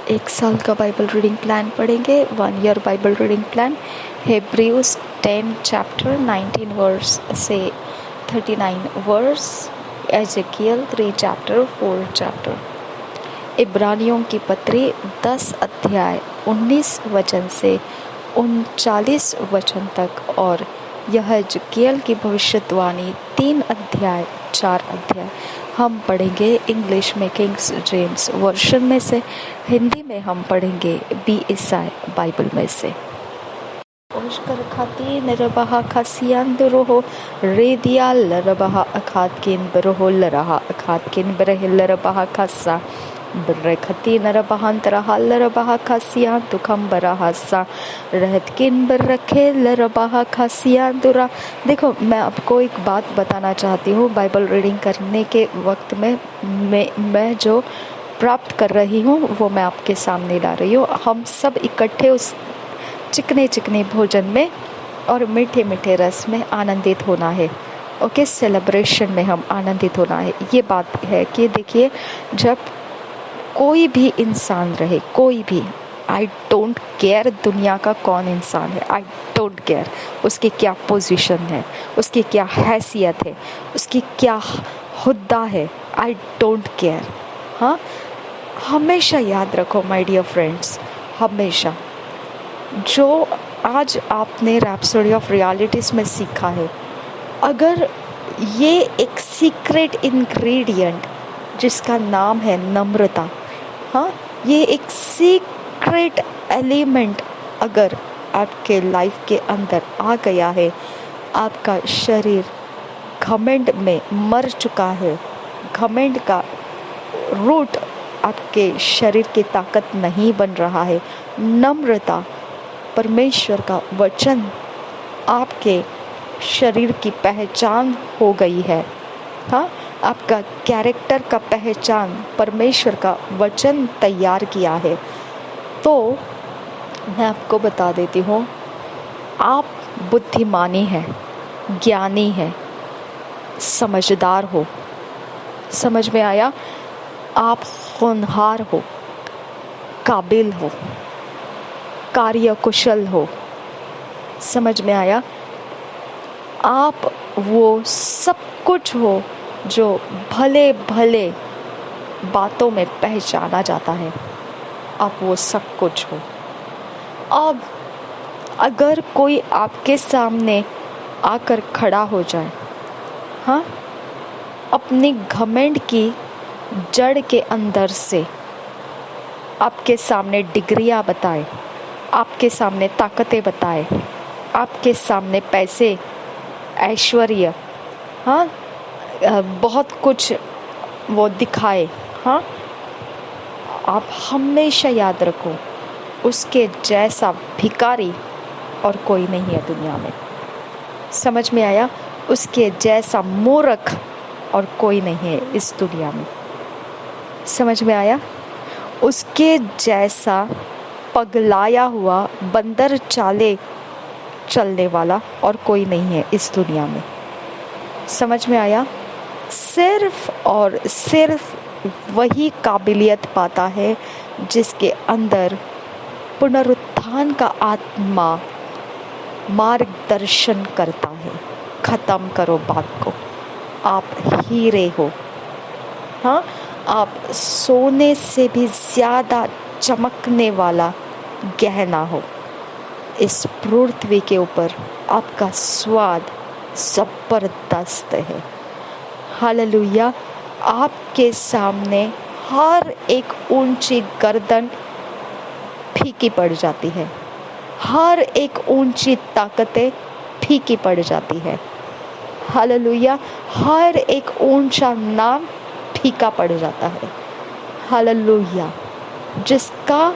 एक साल का बाइबल रीडिंग प्लान पढ़ेंगे। 1 year Bible reading plan, Hebrews 10 chapter 19 verse से 39 वर्स, एजेकियल 3 चैप्टर 4 चैप्टर, इब्रानियों की पत्री 10 अध्याय 19 वचन से 39 वचन तक, और यह एजेकियल की भविष्यवाणी 3 अध्याय 4 अध्याय हम पढ़ेंगे इंग्लिश में किंग्स जेम्स वर्शन में से, हिंदी में हम पढ़ेंगे BSI बाइबल में से। ओशकर खाती नरबहा खासियान दुरोहो रेदिया लरबहा अखात किन बरोहो लरहा अखात किन बरह लरबहा खासा बरखती नरबहांतरहा लरबहा खासियान तुखम बराहासा रहत किन बरखे लरबहा खासियान दुरा। देखो, मैं आपको एक बात बताना चाहती हूँ। बाइबल रीडिंग करने के वक्त में मैं जो प्राप्त कर रही हूँ वो मैं आपके सामने ला रही हूँ। हम सब इकट्ठे उस चिकने चिकने भोजन में और मीठे मीठे रस में आनंदित होना है। ओके, सेलिब्रेशन में हम आनंदित होना है। ये बात है कि देखिए, जब कोई भी इंसान रहे, कोई भी, आई डोंट केयर दुनिया का कौन इंसान है, आई डोंट केयर उसकी क्या पोजीशन है, उसकी क्या हैसियत है, उसकी क्या हुद्दा है, आई डोंट केयर। हाँ, हमेशा याद रखो माय डियर फ्रेंड्स, हमेशा जो आज आपने रैप्सोडी ऑफ रियलिटीज में सीखा है, अगर ये एक सीक्रेट इंग्रेडिएंट जिसका नाम है नम्रता, हाँ, ये एक सीक्रेट एलिमेंट अगर आपके लाइफ के अंदर आ गया है, आपका शरीर घमंड में मर चुका है। घमंड का रूट आपके शरीर की ताकत नहीं बन रहा है। नम्रता, परमेश्वर का वचन आपके शरीर की पहचान हो गई है। हाँ, आपका कैरेक्टर का पहचान परमेश्वर का वचन तैयार किया है। तो मैं आपको बता देती हूँ, आप बुद्धिमानी है, ज्ञानी है, समझदार हो। समझ में आया? आप होनहार हो, काबिल हो, कार्यकुशल हो। समझ में आया? आप वो सब कुछ हो जो भले भले बातों में पहचाना जाता है। आप वो सब कुछ हो। अब अगर कोई आपके सामने आकर खड़ा हो जाए, हाँ, अपनी घमंड की जड़ के अंदर से आपके सामने डिग्रियां बताए, आपके सामने ताकतें बताए, आपके सामने पैसे, ऐश्वर्य, हाँ, बहुत कुछ वो दिखाए, हाँ, आप हमेशा याद रखो, उसके जैसा भिखारी और कोई नहीं है दुनिया में। समझ में आया? उसके जैसा मूर्ख और कोई नहीं है इस दुनिया में। समझ में आया? उसके जैसा पगलाया हुआ बंदर चाले चलने वाला और कोई नहीं है इस दुनिया में। समझ में आया? सिर्फ और सिर्फ वही काबिलियत पाता है जिसके अंदर पुनरुत्थान का आत्मा मार्गदर्शन करता है। खत्म करो बात को। आप हीरे हो, हाँ, आप सोने से भी ज्यादा चमकने वाला गहना हो। इस पृथ्वी के ऊपर आपका स्वाद जबरदस्त है। हालेलुया। आपके सामने हर एक ऊंची गर्दन फीकी पड़ जाती है, हर एक ऊंची ताकतें फीकी पड़ जाती है। हालेलुया। हर एक ऊंचा नाम फीका पड़ जाता है। हालेलुया। जिसका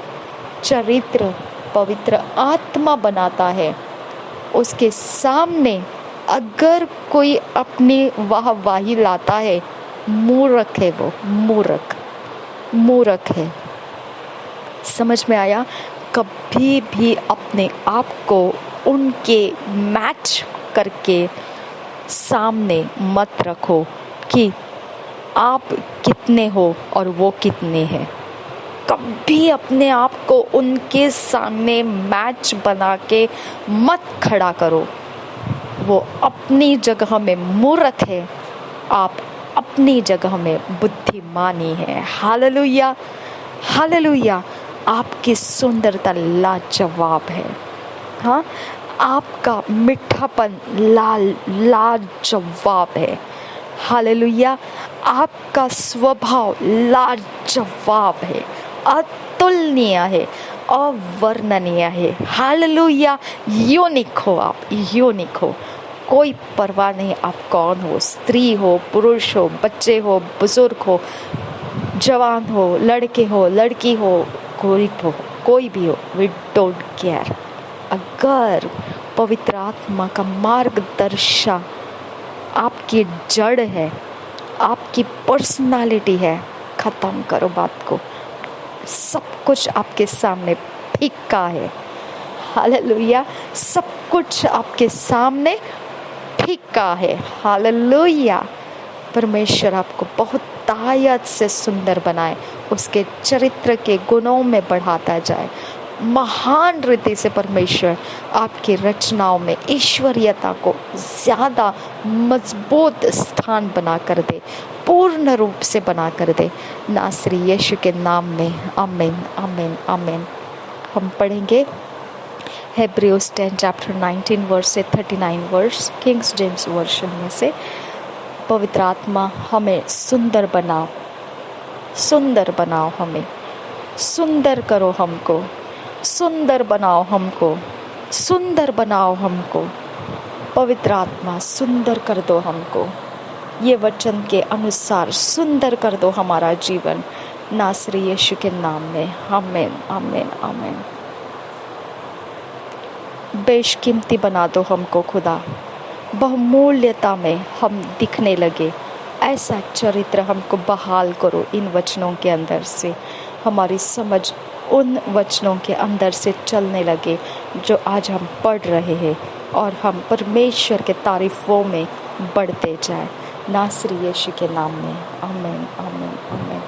चरित्र पवित्र आत्मा बनाता है, उसके सामने अगर कोई अपनी वाहवाही लाता है, मूर्ख है वो, मूर्ख है। समझ में आया? कभी भी अपने आप को उनके मैच करके सामने मत रखो कि आप कितने हो और वो कितने हैं। कभी अपने आप को उनके सामने मैच बना के मत खड़ा करो। वो अपनी जगह में मूर्ख है, आप अपनी जगह में बुद्धिमानी है। Hallelujah, hallelujah. आपकी सुंदरता लाजवाब है। हाँ, आपका मीठापन लाजवाब है। हालेलुया। आपका स्वभाव लाजवाब है, अतुलनीय है, अवर्णनीय है। हालेलुया। यूनिक हो आप, यूनिक हो। कोई परवाह नहीं आप कौन हो, स्त्री हो, पुरुष हो, बच्चे हो, बुजुर्ग हो, जवान हो, लड़के हो, लड़की हो, गरीब हो, कोई भी हो, वी डोंट केयर। अगर पवित्र आत्मा का मार्गदर्शन आपकी जड़ है, आपकी पर्सनालिटी है, खत्म करो बात को। सब कुछ आपके सामने फीका है। हालेलुया। सब कुछ आपके सामने फीका है। हालेलुया। परमेश्वर आपको बहुत ताकत से सुंदर बनाए, उसके चरित्र के गुणों में बढ़ाता जाए। महान रीति से परमेश्वर आपकी रचनाओं में ईश्वरीयता को ज़्यादा मजबूत स्थान बना कर दे, पूर्ण रूप से बना कर दे, नासरी यीशु के नाम में। आमीन, आमीन, आमीन। हम पढ़ेंगे हेब्रियोस 10 चैप्टर 19 वर्स से 39 वर्स, किंग्स जेम्स वर्जन में से। पवित्र आत्मा हमें सुंदर बनाओ, सुंदर बनाओ, हमें सुंदर करो, हमको सुंदर बनाओ, हमको सुंदर बनाओ, हमको पवित्र आत्मा सुंदर कर दो हमको। ये वचन के अनुसार सुंदर कर दो हमारा जीवन, नासरी यीशु के नाम में। आमीन, आमीन, आमीन। बेशकीमती बना दो हमको खुदा, बहुमूल्यता में हम दिखने लगे, ऐसा चरित्र हमको बहाल करो इन वचनों के अंदर से। हमारी समझ उन वचनों के अंदर से चलने लगे जो आज हम पढ़ रहे हैं, और हम परमेश्वर के तारीफों में बढ़ते जाए, नासरी यीशु के नाम में। आमीन, आमीन, आमीन।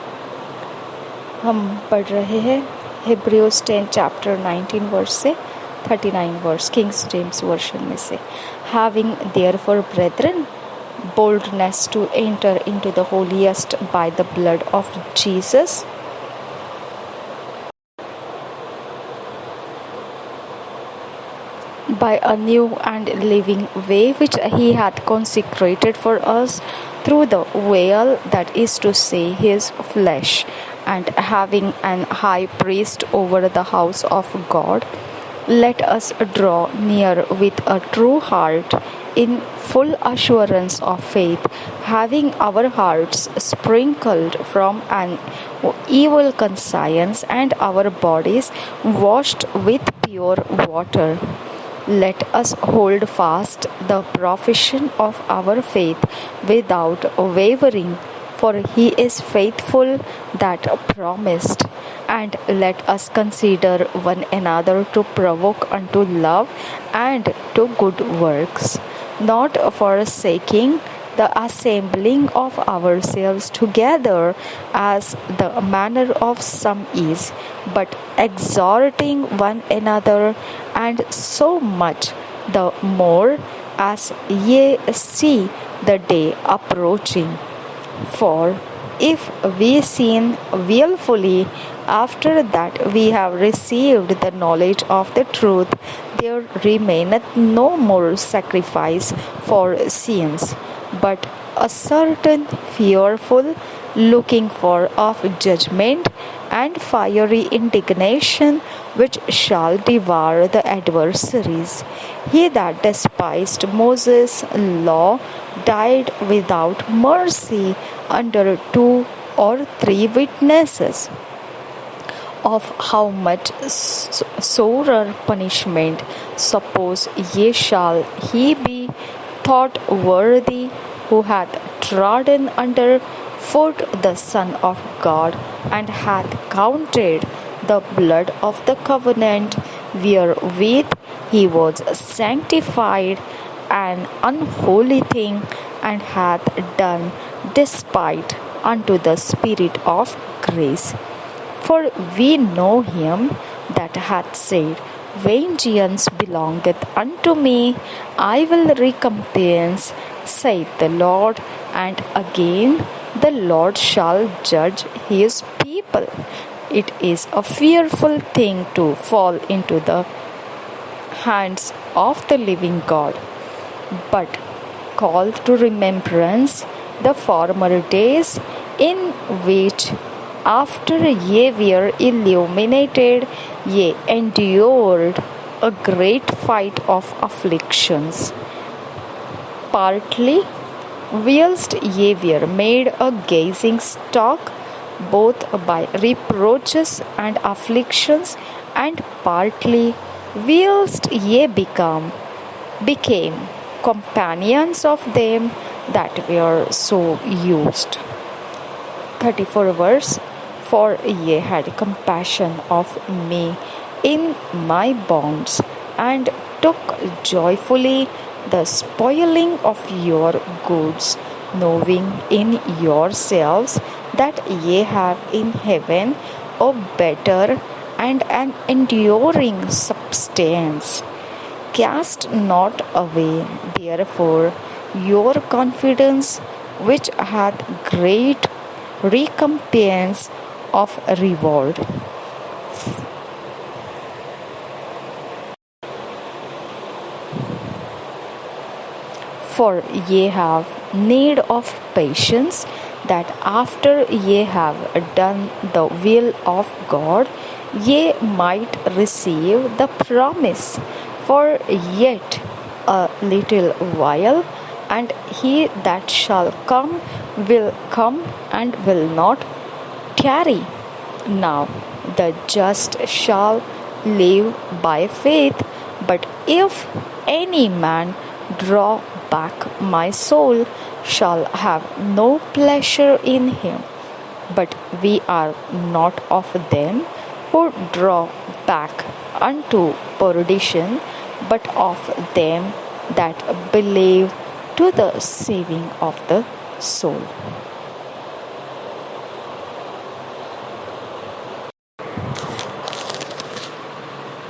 हम पढ़ रहे हैं हिब्रियोस 10 चैप्टर 19 वर्स से 39 वर्स, किंग्स जेम्स वर्जन में से। Having therefore, brethren, boldness to enter into the holiest by the blood of Jesus, by a new and living way which he hath consecrated for us through the veil, that is to say, his flesh, and having an high priest over the house of God, let us draw near with a true heart, in full assurance of faith, having our hearts sprinkled from an evil conscience and our bodies washed with pure water. Let us hold fast the profession of our faith without wavering, for he is faithful that promised. And let us consider one another to provoke unto love and to good works, not forsaking the assembling of ourselves together as the manner of some is, but exhorting one another, and so much the more as ye see the day approaching. For if we sin wilfully after that we have received the knowledge of the truth, there remaineth no more sacrifice for sins, but a certain fearful looking for of judgment and fiery indignation which shall devour the adversaries. He that despised Moses' law died without mercy under 2 or 3 witnesses. Of how much sorer punishment, suppose ye shall he be thought worthy, who hath trodden under foot the Son of God, and hath counted the blood of the covenant wherewith he was sanctified an unholy thing, and hath done despite unto the Spirit of grace. For we know him that hath said, Vengeance belongeth unto me, I will recompense, saith the Lord. And again, the Lord shall judge his people. It is a fearful thing to fall into the hands of the living God. But call to remembrance the former days, in which, after ye were illuminated, ye endured a great fight of afflictions. Partly whilst ye were made a gazing stock, both by reproaches and afflictions, and partly whilst ye became companions of them that were so used. 34 verse. For ye had compassion of me in my bonds, and took joyfully the spoiling of your goods, knowing in yourselves that ye have in heaven a better and an enduring substance. Cast not away, therefore, your confidence, which hath great recompense of reward. For ye have need of patience, that after ye have done the will of God, ye might receive the promise. For yet a little while, and he that shall come will come and will not tarry. Now the just shall live by faith. But if any man draw back, my soul shall have no pleasure in him. But we are not of them who draw back unto perdition, but of them that believe to the saving of the soul.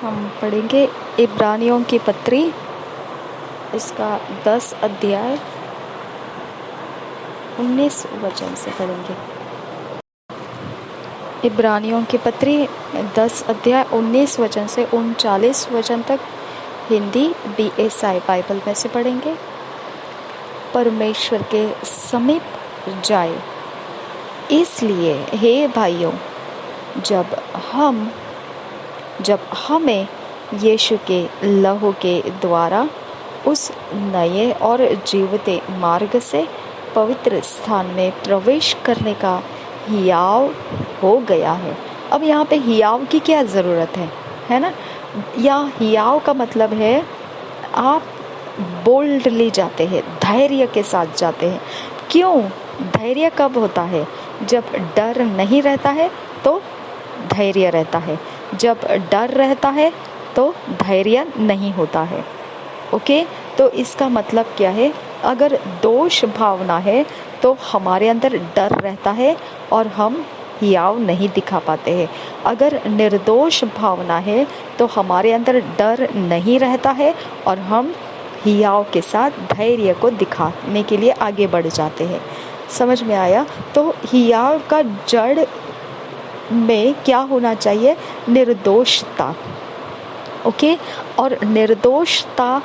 हम पढ़ेंगे इब्रानियों की पत्री, इसका 10 अध्याय 19 वचन से पढ़ेंगे। इब्रानियों की पत्री 10 अध्याय 19 वचन से 39 वचन तक हिंदी BSI बाइबल में से पढ़ेंगे। परमेश्वर के समीप जाए। इसलिए हे भाइयों, जब हमें यीशु के लहू के द्वारा उस नए और जीवते मार्ग से पवित्र स्थान में प्रवेश करने का हियाव हो गया है। अब यहाँ पे हियाव की क्या ज़रूरत है ना? या हियाव का मतलब है आप बोल्डली जाते हैं, धैर्य के साथ जाते हैं। क्यों? धैर्य कब होता है? जब डर नहीं रहता है तो धैर्य रहता है, जब डर रहता है तो धैर्य नहीं होता है। ओके, तो इसका मतलब क्या है? अगर दोष भावना है तो हमारे अंदर डर रहता है और हम हियाव नहीं दिखा पाते हैं। अगर निर्दोष भावना है तो हमारे अंदर डर नहीं रहता है और हम हियाव के साथ धैर्य को दिखाने के लिए आगे बढ़ जाते हैं। समझ में आया? तो हियाव का जड़ में क्या होना चाहिए? निर्दोषता। ओके, और निर्दोषता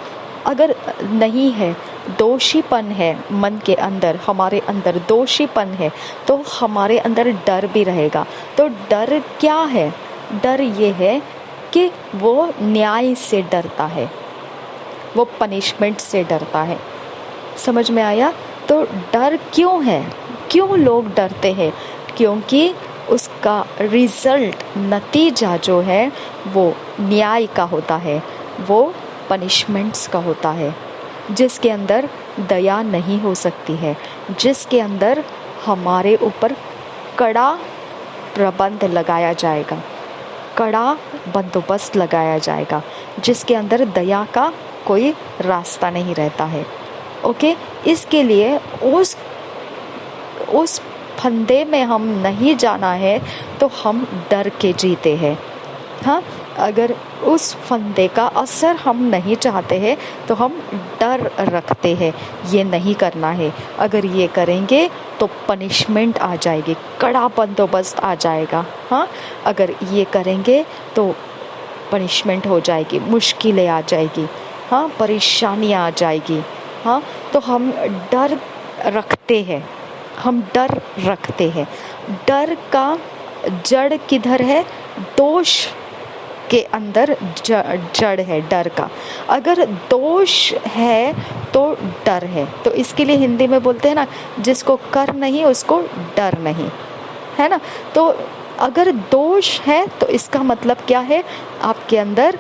अगर नहीं है, दोषीपन है मन के अंदर, हमारे अंदर दोषीपन है, तो हमारे अंदर डर भी रहेगा। तो डर क्या है? डर ये है कि वो न्याय से डरता है, वो पनिशमेंट से डरता है। समझ में आया? तो डर क्यों है? क्यों लोग डरते हैं? क्योंकि उसका रिजल्ट, नतीजा जो है वो न्याय का होता है, वो पनिशमेंट्स का होता है, जिसके अंदर दया नहीं हो सकती है, जिसके अंदर हमारे ऊपर कड़ा प्रबंध लगाया जाएगा, कड़ा बंदोबस्त लगाया जाएगा, जिसके अंदर दया का कोई रास्ता नहीं रहता है। ओके, इसके लिए उस फंदे में हम नहीं जाना है तो हम डर के जीते हैं। हाँ, अगर उस फंदे का असर हम नहीं चाहते हैं तो हम डर रखते हैं, ये नहीं करना है। अगर ये करेंगे तो पनिशमेंट आ जाएगी, कड़ा बंदोबस्त आ जाएगा। हाँ, अगर ये करेंगे तो पनिशमेंट हो जाएगी, मुश्किलें आ जाएगी, हाँ, परेशानियाँ आ जाएगी। हाँ, तो हम डर रखते हैं, हम डर रखते हैं। डर का जड़ किधर है? दोष के अंदर जड़ है डर का। अगर दोष है तो डर है। तो इसके लिए हिंदी में बोलते हैं ना, जिसको कर नहीं उसको डर नहीं, है ना। तो अगर दोष है तो इसका मतलब क्या है? आपके अंदर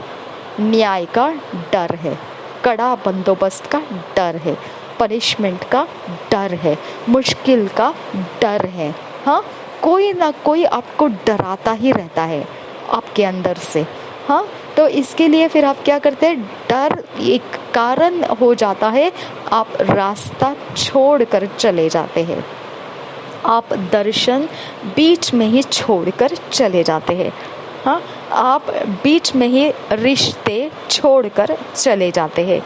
न्याय का डर है, कड़ा बंदोबस्त का डर है, पनिशमेंट का डर है, मुश्किल का डर है। हाँ, कोई ना कोई आपको डराता ही रहता है आपके अंदर से। हाँ, तो इसके लिए फिर आप क्या करते हैं? डर एक कारण हो जाता है, आप रास्ता छोड़कर चले जाते हैं, आप दर्शन बीच में ही छोड़कर चले जाते हैं। हाँ, आप बीच में ही रिश्ते छोड़कर चले जाते हैं।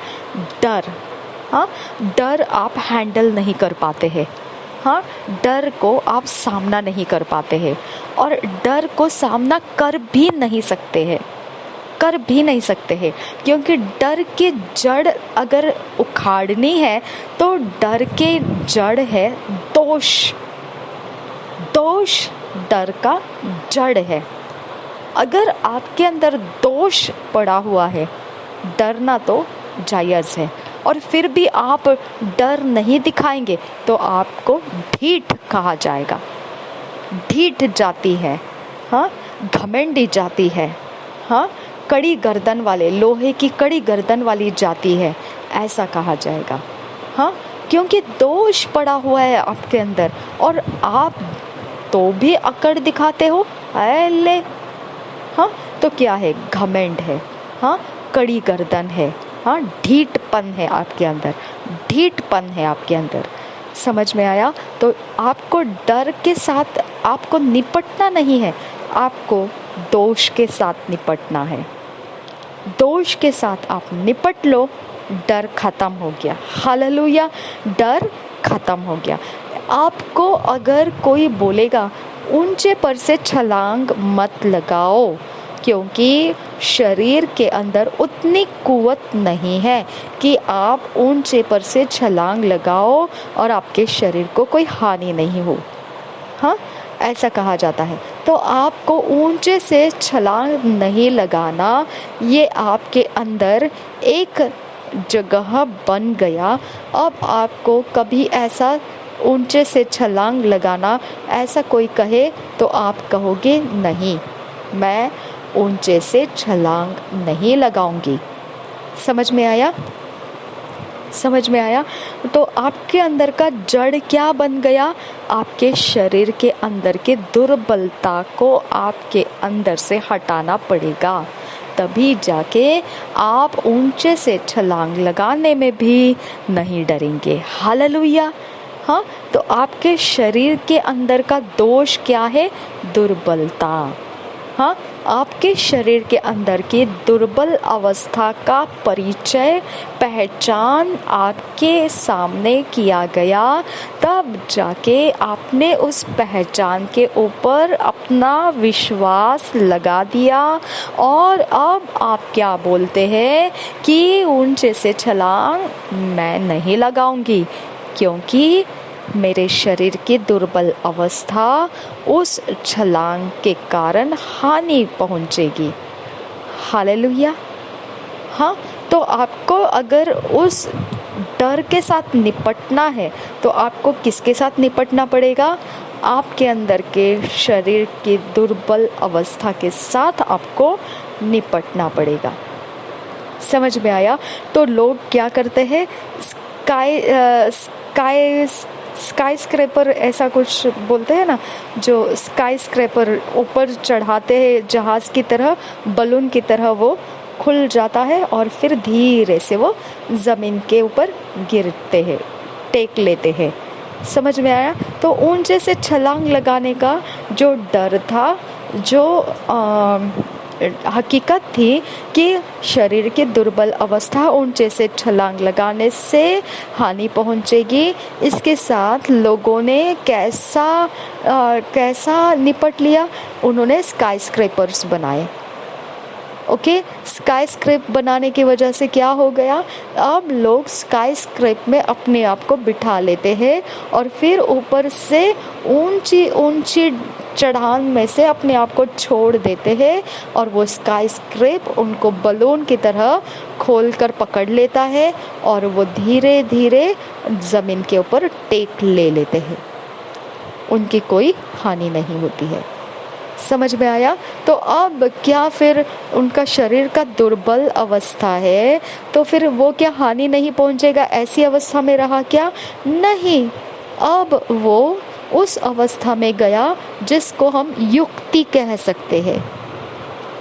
डर, हाँ, डर आप हैंडल नहीं कर पाते हैं। हाँ, डर को आप सामना नहीं कर पाते हैं और डर को सामना कर भी नहीं सकते हैं, कर भी नहीं सकते हैं, क्योंकि डर की जड़ अगर उखाड़नी है तो डर के जड़ है दोष। दोष डर का जड़ है। अगर आपके अंदर दोष पड़ा हुआ है, डरना तो जायज़ है, और फिर भी आप डर नहीं दिखाएंगे तो आपको ढीठ कहा जाएगा। ढीठ जाती है, हाँ, घमंडी जाती है, हाँ, कड़ी गर्दन वाले, लोहे की कड़ी गर्दन वाली जाती है, ऐसा कहा जाएगा। हाँ, क्योंकि दोष पड़ा हुआ है आपके अंदर और आप तो भी अकड़ दिखाते हो, ले। हाँ, तो क्या है? घमंड है, हाँ, कड़ी गर्दन है, हाँ, ढीठपन है आपके अंदर, ढीठपन है आपके अंदर। समझ में आया? तो आपको डर के साथ आपको निपटना नहीं है, आपको दोष के साथ निपटना है। दोष के साथ आप निपट लो, डर खत्म हो गया। हालेलुया, डर खत्म हो गया। आपको अगर कोई बोलेगा ऊंचे पर से छलांग मत लगाओ, क्योंकि शरीर के अंदर उतनी कुवत नहीं है कि आप ऊंचे पर से छलांग लगाओ और आपके शरीर को कोई हानि नहीं हो। हाँ, ऐसा कहा जाता है। तो आपको ऊंचे से छलांग नहीं लगाना, ये आपके अंदर एक जगह बन गया। अब आपको कभी ऐसा ऊंचे से छलांग लगाना ऐसा कोई कहे तो आप कहोगे नहीं, मैं ऊंचे से छलांग नहीं लगाऊंगी। समझ में आया? समझ में आया? तो आपके अंदर का जड़ क्या बन गया? आपके शरीर के अंदर के दुर्बलता को आपके अंदर से हटाना पड़ेगा, तभी जाके आप ऊंचे से छलांग लगाने में भी नहीं डरेंगे। हालेलुया। हाँ, तो आपके शरीर के अंदर का दोष क्या है? दुर्बलता। हाँ, आपके शरीर के अंदर की दुर्बल अवस्था का परिचय, पहचान आपके सामने किया गया, तब जाके आपने उस पहचान के ऊपर अपना विश्वास लगा दिया और अब आप क्या बोलते हैं कि ऊंचे से छलांग मैं नहीं लगाऊंगी, क्योंकि मेरे शरीर की दुर्बल अवस्था उस छलांग के कारण हानि पहुंचेगी। हालेलुया। हाँ, तो आपको अगर उस डर के साथ निपटना है तो आपको किसके साथ निपटना पड़ेगा? आपके अंदर के शरीर की दुर्बल अवस्था के साथ आपको निपटना पड़ेगा। समझ में आया? तो लोग क्या करते हैं, स्काई स्क्रैपर ऐसा कुछ बोलते हैं ना, जो स्काई स्क्रैपर ऊपर चढ़ाते हैं जहाज की तरह, बलून की तरह वो खुल जाता है और फिर धीरे से वो ज़मीन के ऊपर गिरते हैं, टेक लेते हैं। समझ में आया? तो ऊंचे से छलांग लगाने का जो डर था, जो हकीकत थी कि शरीर की दुर्बल अवस्था, ऊंचे से छलांग लगाने से हानि पहुंचेगी, इसके साथ लोगों ने कैसा निपट लिया? उन्होंने स्काई स्क्रैपर्स बनाए। ओके, स्काई स्क्रैप बनाने की वजह से क्या हो गया? अब लोग स्काई स्क्रैप में अपने आप को बिठा लेते हैं और फिर ऊपर से ऊंची ऊंची चढ़ान में से अपने आप को छोड़ देते हैं और वो स्काई स्क्रैप उनको बलून की तरह खोलकर पकड़ लेता है और वो धीरे धीरे ज़मीन के ऊपर टेक ले लेते हैं। उनकी कोई हानि नहीं होती है। समझ में आया? तो अब क्या फिर उनका शरीर का दुर्बल अवस्था है तो फिर वो क्या हानि नहीं पहुंचेगा, ऐसी अवस्था में रहा क्या? नहीं, अब वो उस अवस्था में गया जिसको हम युक्ति कह सकते हैं।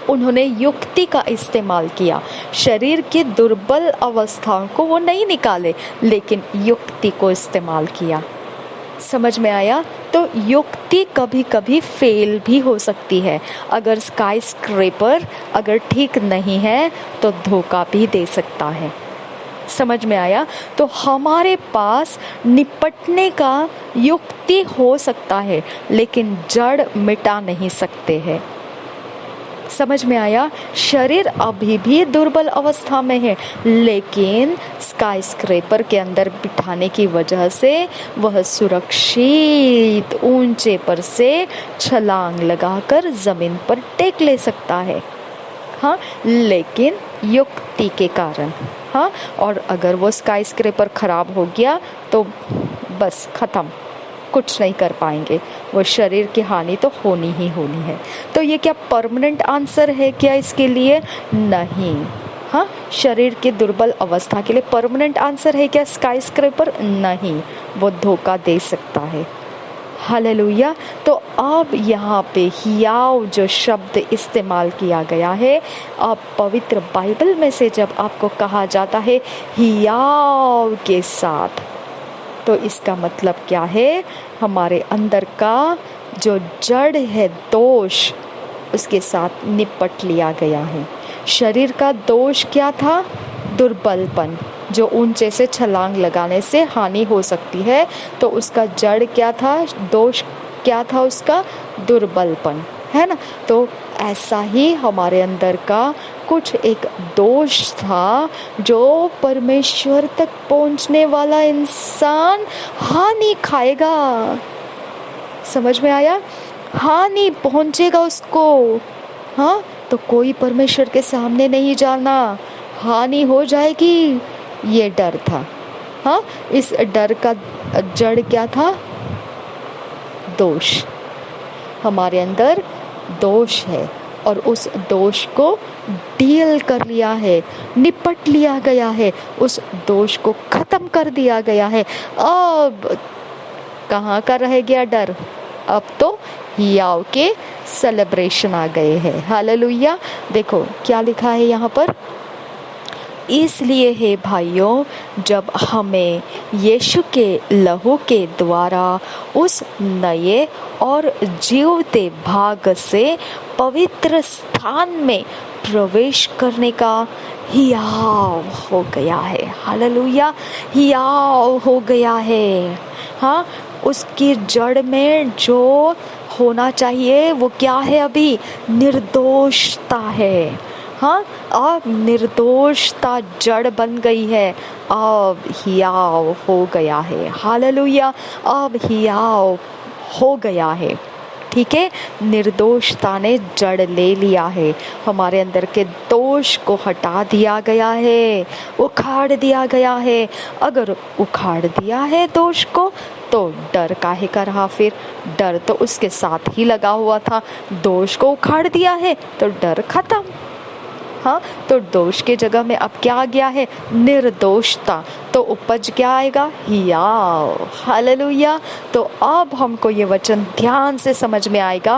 उन्होंने युक्ति का इस्तेमाल किया। शरीर की दुर्बल अवस्थाओं को वो नहीं निकाले, लेकिन युक्ति को इस्तेमाल किया। समझ में आया? तो युक्ति कभी कभी फेल भी हो सकती है। अगर स्काई स्क्रैपर अगर ठीक नहीं है तो धोखा भी दे सकता है। समझ में आया? तो हमारे पास निपटने का युक्ति हो सकता है, लेकिन जड़ मिटा नहीं सकते हैं। समझ में आया? शरीर अभी भी दुर्बल अवस्था में है, लेकिन स्काई स्क्रैपर के अंदर बिठाने की वजह से वह सुरक्षित ऊंचे पर से छलांग लगाकर जमीन पर टेक ले सकता है। हाँ, लेकिन युक्ति के कारण। हाँ, और अगर वो स्काई स्क्रैपर खराब हो गया तो बस खत्म, कुछ नहीं कर पाएंगे, वो शरीर की हानि तो होनी ही होनी है। तो ये क्या परमानेंट आंसर है क्या इसके लिए? नहीं। हाँ, शरीर की दुर्बल अवस्था के लिए परमानेंट आंसर है क्या स्काई स्क्रैपर? नहीं, वो धोखा दे सकता है। हालेलुया। तो अब यहाँ पे हियाव जो शब्द इस्तेमाल किया गया है, अब पवित्र बाइबल में से जब आपको कहा जाता है हियाव के साथ, तो इसका मतलब क्या है? हमारे अंदर का जो जड़ है दोष, उसके साथ निपट लिया गया है। शरीर का दोष क्या था? दुर्बलपन, जो ऊंचे से छलांग लगाने से हानि हो सकती है। तो उसका जड़ क्या था? दोष क्या था उसका? दुर्बलपन, है ना? तो ऐसा ही हमारे अंदर का कुछ एक दोष था, जो परमेश्वर तक पहुंचने वाला इंसान हानि खाएगा। समझ में आया? हानि पहुंचेगा उसको। हाँ, तो कोई परमेश्वर के सामने नहीं जाना, हानि हो जाएगी, ये डर था। हाँ, इस डर का जड़ क्या था? दोष। हमारे अंदर दोष है और उस दोष को डील कर लिया है, निपट लिया गया है, उस दोष को खत्म कर दिया गया है। अब कहाँ का रह गया डर? अब तो हियाव के सेलिब्रेशन आ गए हैं। हालेलुया। देखो क्या लिखा है यहाँ पर, इसलिए हे भाइयों, जब हमें यीशु के लहू के द्वारा उस नए और जीवते भाग से पवित्र स्थान में प्रवेश करने का हियाव हो गया है। हालेलुया, हियाव हो गया है। हाँ, उसकी जड़ में जो होना चाहिए वो क्या है? अभी निर्दोषता है। हाँ, अब निर्दोषता जड़ बन गई है, अब हियाव हो गया है। हालेलुया, अब हियाव हो गया है। ठीक है, निर्दोषता ने जड़ ले लिया है, हमारे अंदर के दोष को हटा दिया गया है, उखाड़ दिया गया है। अगर उखाड़ दिया है दोष को, तो डर काहे का रहा? फिर डर तो उसके साथ ही लगा हुआ था। दोष को उखाड़ दिया है तो डर खत्म। हाँ, तो दोष के जगह में अब क्या आ गया है? निर्दोषता। तो उपज क्या आएगा? हियाव। हालेलुया। तो अब हमको ये वचन ध्यान से समझ में आएगा,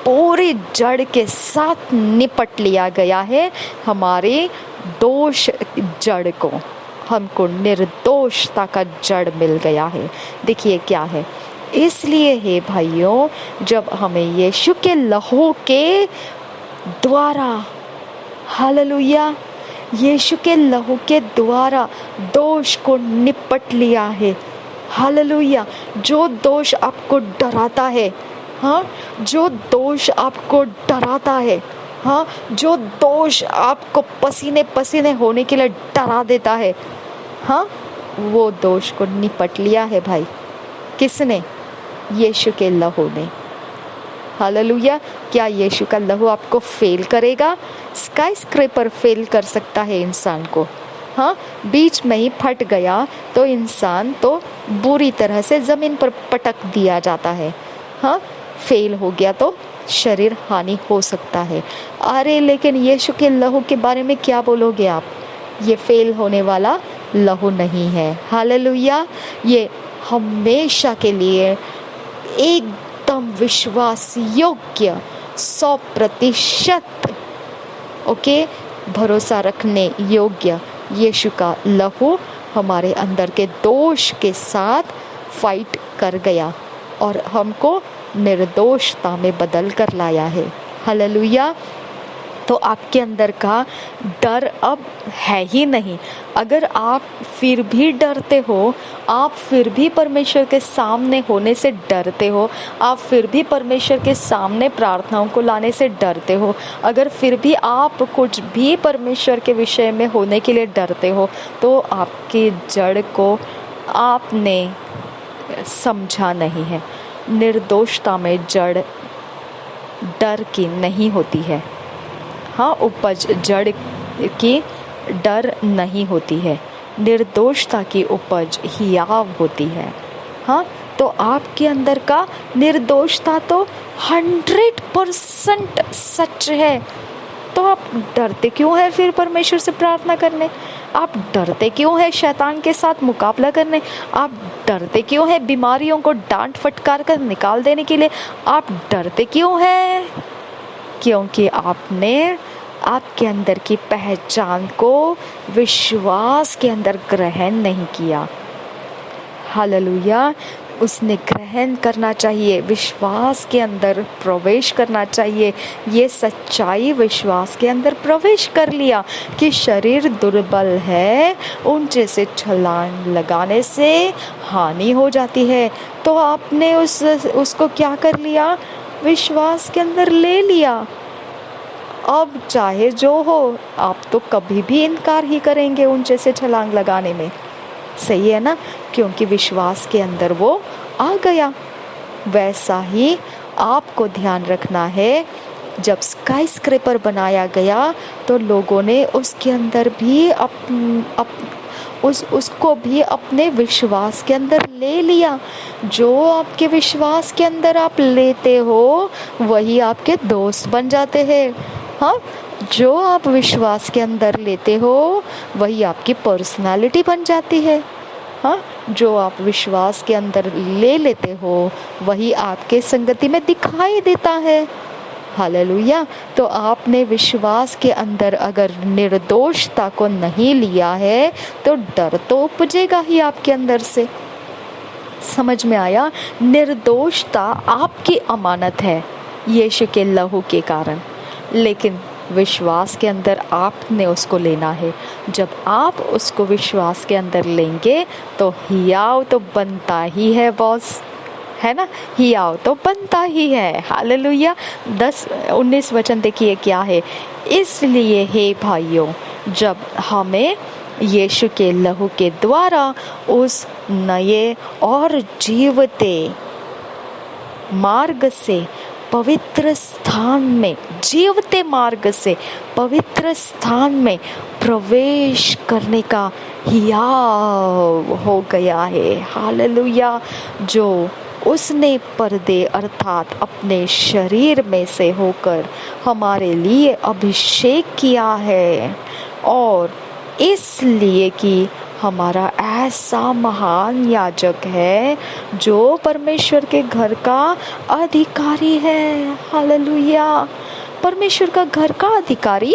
पूरी जड़ के साथ निपट लिया गया है हमारे दोष जड़ को। हमको निर्दोषता का जड़ मिल गया है। देखिए क्या है, इसलिए हे भाइयों, जब हमें यीशु के लहू के द्वारा, हालेलुया, यीशु के लहू के द्वारा दोष को निपट लिया है, हालेलुया। जो दोष आपको डराता है, हाँ, जो दोष आपको डराता है, हाँ, जो दोष आपको पसीने पसीने होने के लिए डरा देता है, हाँ, वो दोष को निपट लिया है भाई। किसने? यीशु के लहू ने। हालेलुया। क्या यीशु का लहू आपको फेल करेगा? स्काई स्क्रैपर फेल कर सकता है इंसान को, हाँ, बीच में ही फट गया तो इंसान तो बुरी तरह से जमीन पर पटक दिया जाता है, हाँ, फेल हो गया तो शरीर हानि हो सकता है। अरे लेकिन यीशु के लहू के बारे में क्या बोलोगे आप? ये फेल होने वाला लहू नहीं है, हालेलुया। ये हमेशा के लिए एकदम विश्वास योग्य 100% ओके, भरोसा रखने योग्य यीशु का लहू हमारे अंदर के दोष के साथ फाइट कर गया और हमको निर्दोषता में बदल कर लाया है, हालेलुया। तो आपके अंदर का डर अब है ही नहीं। अगर आप फिर भी डरते हो, आप फिर भी परमेश्वर के सामने होने से डरते हो, आप फिर भी परमेश्वर के सामने प्रार्थनाओं को लाने से डरते हो, अगर फिर भी आप कुछ भी परमेश्वर के विषय में होने के लिए डरते हो, तो आपकी जड़ को आपने समझा नहीं है। निर्दोषता में जड़ डर की नहीं होती है, हाँ, उपज जड़ की डर नहीं होती है, निर्दोषता की उपज हियाव होती है, हाँ। तो आपके अंदर का निर्दोषता तो 100% सच है। तो आप डरते क्यों हैं फिर परमेश्वर से प्रार्थना करने? आप डरते क्यों हैं शैतान के साथ मुकाबला करने? आप डरते क्यों हैं बीमारियों को डांट फटकार कर निकाल देने के लिए? आप डरते क्यों हैं? क्योंकि आपने आपके अंदर की पहचान को विश्वास के अंदर ग्रहण नहीं किया, हालेलुया। उसने ग्रहण करना चाहिए, विश्वास के अंदर प्रवेश करना चाहिए। ये सच्चाई विश्वास के अंदर प्रवेश कर लिया कि शरीर दुर्बल है, ऊंचे से छलांग लगाने से हानि हो जाती है। तो आपने उसको क्या कर लिया? विश्वास के अंदर ले लिया। अब चाहे जो हो, आप तो कभी भी इनकार ही करेंगे ऊंचे से छलांग लगाने में, सही है ना? क्योंकि विश्वास के अंदर वो आ गया। वैसा ही आपको ध्यान रखना है। जब स्काई स्क्रैपर बनाया गया तो लोगों ने उसके अंदर भी उसको भी अपने विश्वास के अंदर ले लिया। जो आपके विश्वास के अंदर आप लेते हो वही आपके दोस्त बन जाते हैं, हाँ। जो आप विश्वास के अंदर लेते हो वही आपकी पर्सनालिटी बन जाती है, हाँ। जो आप विश्वास के अंदर ले लेते हो वही आपके संगति में दिखाई देता है, हालेलुया। तो आपने विश्वास के अंदर अगर निर्दोषता को नहीं लिया है तो डर तो उपजेगा ही आपके अंदर से। समझ में आया? निर्दोषता आपकी अमानत है यीशु के लहू के कारण, लेकिन विश्वास के अंदर आपने उसको लेना है। जब आप उसको विश्वास के अंदर लेंगे तो हियाव तो बनता ही है बॉस, है ना? हियाव तो बनता ही है, हालेलुया। 10-19 वचन देखिए क्या है। इसलिए हे भाइयों, जब हमें यीशु के लहू के द्वारा उस नए और जीवते मार्ग से पवित्र स्थान में, जीवते मार्ग से पवित्र स्थान में प्रवेश करने का हियाव हो गया है, हालेलुया। जो उसने पर्दे अर्थात अपने शरीर में से होकर हमारे लिए अभिषेक किया है, और इसलिए कि हमारा ऐसा महान याजक है जो परमेश्वर के घर का अधिकारी है, हालेलुया। परमेश्वर का घर का अधिकारी,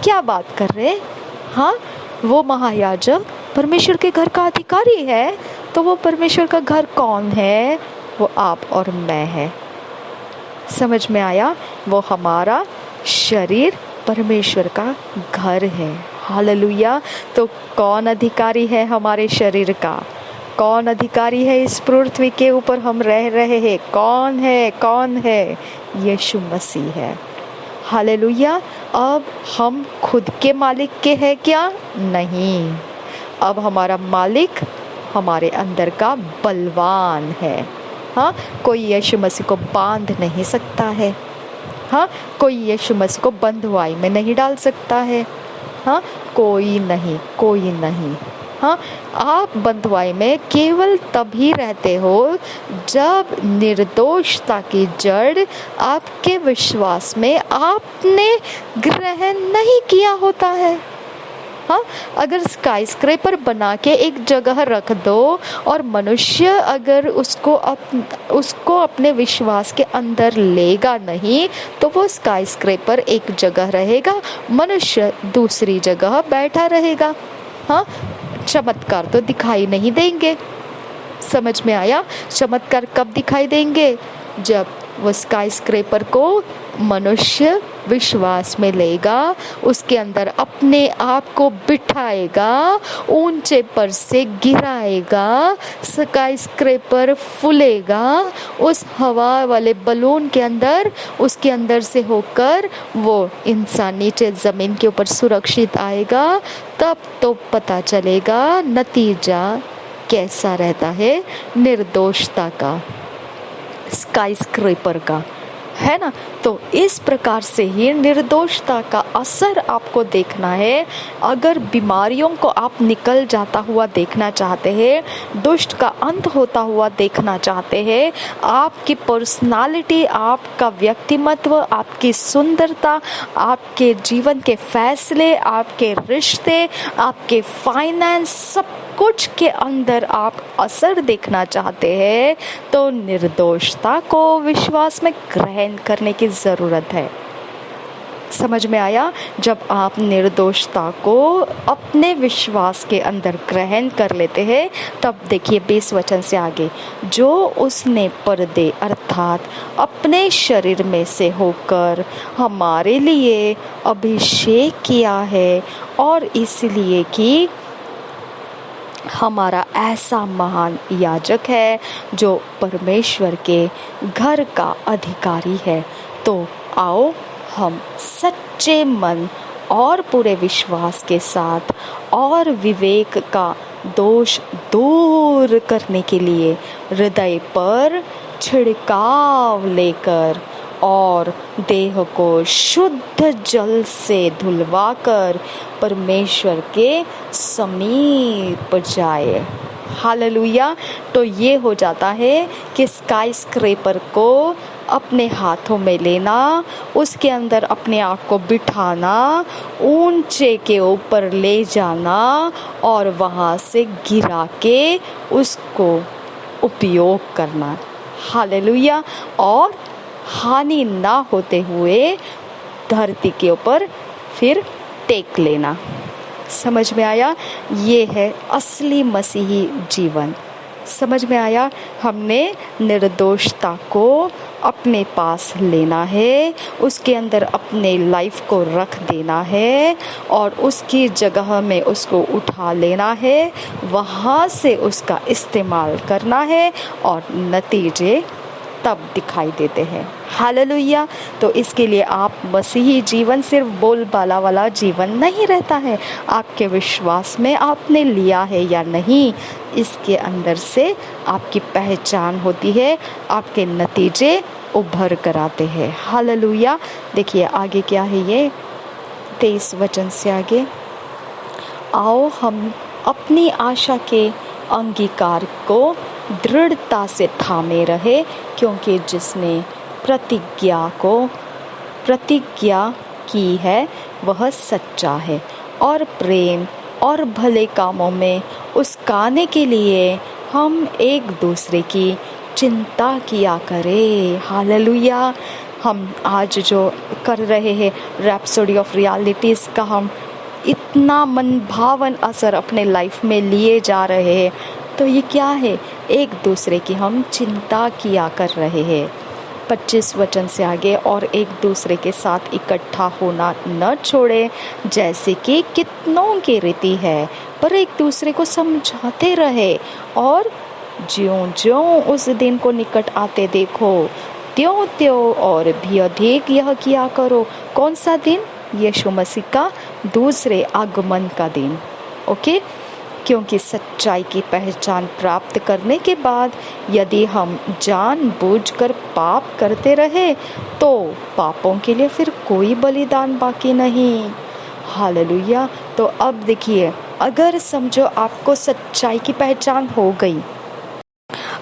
क्या बात कर रहे हैं? हाँ, वो महायाजक परमेश्वर के घर का अधिकारी है, तो वो परमेश्वर का घर कौन है? वो आप और मैं है। समझ में आया? वो हमारा शरीर परमेश्वर का घर है। हालेलुया। तो कौन अधिकारी है हमारे शरीर का? कौन अधिकारी है इस पृथ्वी के ऊपर हम रह रहे हैं? कौन है? कौन है? यीशु मसीह है। हालेलुया। अब हम खुद के मालिक के हैं क्या? नहीं। अब हमारा मालिक हमारे अंदर का बलवान है। हाँ, कोई यीशु मसीह को बांध नहीं सकता है। हाँ, कोई यीशु मसीह को बंधुआई में नहीं डाल सकता है। हाँ, कोई नहीं, कोई नहीं। हाँ, आप बंधुआई में केवल तभी रहते हो जब निर्दोषता की जड़ आपके विश्वास में आपने ग्रहण नहीं किया होता है। हाँ, अगर स्काई स्क्रैपर बना के एक जगह रख दो और मनुष्य अगर उसको अपने विश्वास के अंदर लेगा नहीं, तो वो स्काई स्क्रैपर एक जगह रहेगा, मनुष्य दूसरी जगह बैठा रहेगा। हाँ, चमत्कार तो दिखाई नहीं देंगे। समझ में आया? चमत्कार कब दिखाई देंगे? जब वो स्काई स्क्रैपर को मनुष्य विश्वास में लेगा, उसके अंदर अपने आप को बिठाएगा, ऊंचे पर से गिराएगा, स्काई स्क्रैपर फूलेगा, उस हवा वाले बलून के अंदर, उसके अंदर से होकर वो इंसान नीचे जमीन के ऊपर सुरक्षित आएगा। तब तो पता चलेगा नतीजा कैसा रहता है निर्दोषता का, स्काई स्क्रैपर का, है ना। तो इस प्रकार से ही निर्दोषता का असर आपको देखना है। अगर बीमारियों को आप निकल जाता हुआ देखना चाहते हैं, दुष्ट का अंत होता हुआ देखना चाहते हैं, आपकी पर्सनालिटी, आपका व्यक्तिमत्व, आपकी सुंदरता, आपके जीवन के फैसले, आपके रिश्ते, आपके फाइनेंस, सब कुछ के अंदर आप असर देखना चाहते हैं, तो निर्दोषता को विश्वास में ग्रहण करने की ज़रूरत है। समझ में आया? जब आप निर्दोषता को अपने विश्वास के अंदर ग्रहण कर लेते हैं, तब देखिए 20 वचन से आगे, जो उसने पर्दे अर्थात अपने शरीर में से होकर हमारे लिए अभिषेक किया है, और इसलिए कि हमारा ऐसा महान याजक है जो परमेश्वर के घर का अधिकारी है। तो आओ हम सच्चे मन और पूरे विश्वास के साथ और विवेक का दोष दूर करने के लिए हृदय पर छिड़काव लेकर और देह को शुद्ध जल से धुलवाकर परमेश्वर के समीप जाए। हालेलुया। तो ये हो जाता है कि स्काई स्क्रैपर को अपने हाथों में लेना, उसके अंदर अपने आप को बिठाना, ऊंचे के ऊपर ले जाना और वहाँ से गिरा के उसको उपयोग करना। हालेलुया। और हानि ना होते हुए धरती के ऊपर फिर टेक लेना। समझ में आया? ये है असली मसीही जीवन। समझ में आया? हमने निर्दोषता को अपने पास लेना है, उसके अंदर अपने लाइफ को रख देना है और उसकी जगह में उसको उठा लेना है, वहाँ से उसका इस्तेमाल करना है और नतीजे तब दिखाई देते हैं। हालेलुया। तो इसके लिए आप मसीही जीवन सिर्फ बोलबाला वाला जीवन नहीं रहता है। आपके विश्वास में आपने लिया है या नहीं, इसके अंदर से आपकी पहचान होती है, आपके नतीजे उभर कर आते हैं। हालेलुया। देखिए आगे क्या है, ये 23 वचन से आगे, आओ हम अपनी आशा के अंगीकार को दृढ़ता से थामे रहे, क्योंकि जिसने प्रतिज्ञा की है वह सच्चा है, और प्रेम और भले कामों में उसकाने के लिए हम एक दूसरे की चिंता किया करें। हालेलुया। हम आज जो कर रहे हैं रैप्सोडी ऑफ रियलिटीज़ का, हम इतना मन भावन असर अपने लाइफ में लिए जा रहे हैं। तो ये क्या है? एक दूसरे की हम चिंता किया कर रहे हैं। 25 वचन से आगे, और एक दूसरे के साथ इकट्ठा होना न छोड़े जैसे कि कितनों की रीति है, पर एक दूसरे को समझाते रहे, और ज्यों-ज्यों उस दिन को निकट आते देखो त्यों-त्यों और भी अधिक यह किया करो। कौन सा दिन? यीशु मसीह का दूसरे आगमन का दिन। ओके, क्योंकि सच्चाई की पहचान प्राप्त करने के बाद यदि हम जानबूझकर पाप करते रहे तो पापों के लिए फिर कोई बलिदान बाकी नहीं। हालेलुया। तो अब देखिए, अगर समझो आपको सच्चाई की पहचान हो गई,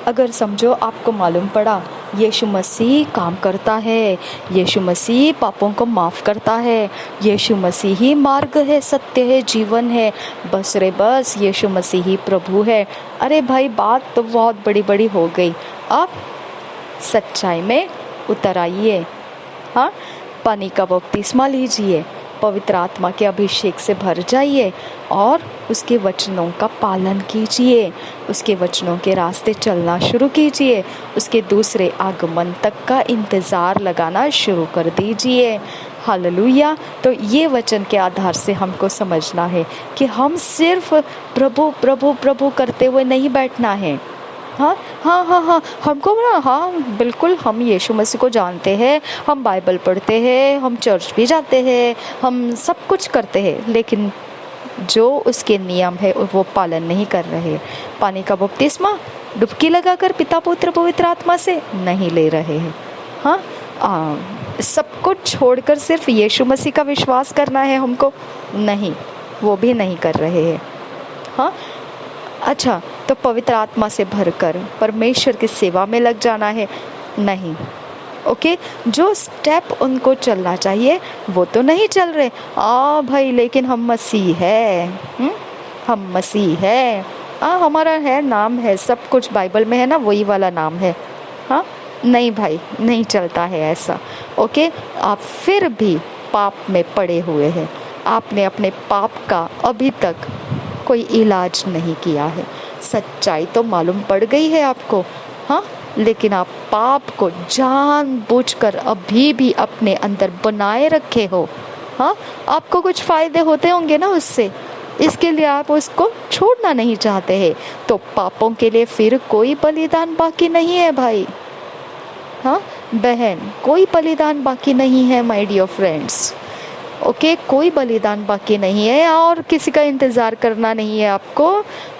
अगर समझो आपको मालूम पड़ा यीशु मसीह काम करता है, यीशु मसीह पापों को माफ़ करता है, यीशु मसीह ही मार्ग है, सत्य है, जीवन है, बस रे बस यीशु मसीह ही प्रभु है। अरे भाई, बात तो बहुत बड़ी बड़ी हो गई। अब सच्चाई में उतर आइए। हाँ, पानी का बपतिस्मा लीजिए, पवित्र आत्मा के अभिषेक से भर जाइए और उसके वचनों का पालन कीजिए, उसके वचनों के रास्ते चलना शुरू कीजिए, उसके दूसरे आगमन तक का इंतज़ार लगाना शुरू कर दीजिए। हालेलुया। तो ये वचन के आधार से हमको समझना है कि हम सिर्फ प्रभु प्रभु प्रभु करते हुए नहीं बैठना है। हाँ हाँ हाँ हाँ, हमको ना, हाँ बिल्कुल, हम यीशु मसीह को जानते हैं, हम बाइबल पढ़ते हैं, हम चर्च भी जाते हैं, हम सब कुछ करते हैं, लेकिन जो उसके नियम है वो पालन नहीं कर रहे। पानी का बपतिस्मा डुबकी लगाकर पिता पुत्र पवित्र आत्मा से नहीं ले रहे हैं। हाँ, सब कुछ छोड़कर सिर्फ यीशु मसीह का विश्वास करना है हमको, नहीं, वो भी नहीं कर रहे हैं। हाँ, अच्छा, तो पवित्र आत्मा से भरकर परमेश्वर की सेवा में लग जाना है, नहीं। ओके, जो स्टेप उनको चलना चाहिए वो तो नहीं चल रहे। भाई, लेकिन हम मसीह है, हम मसीह है, हमारा है, नाम है, सब कुछ बाइबल में है ना, वही वाला नाम है। हाँ, नहीं भाई, नहीं चलता है ऐसा। ओके, आप फिर भी पाप में पड़े हुए हैं, आपने अपने पाप का अभी तक कोई इलाज नहीं किया है। सच्चाई तो मालूम पड़ गई है आपको, हाँ, लेकिन आप पाप को जानबूझकर अभी भी अपने अंदर बनाए रखे हो। हाँ, आपको कुछ फायदे होते होंगे ना उससे, इसके लिए आप उसको छोड़ना नहीं चाहते हैं। तो पापों के लिए फिर कोई बलिदान बाकी नहीं है भाई। हाँ बहन, कोई बलिदान बाकी नहीं है माय डियर फ्रेंड्स। ओके, कोई बलिदान बाकी नहीं है और किसी का इंतज़ार करना नहीं है आपको।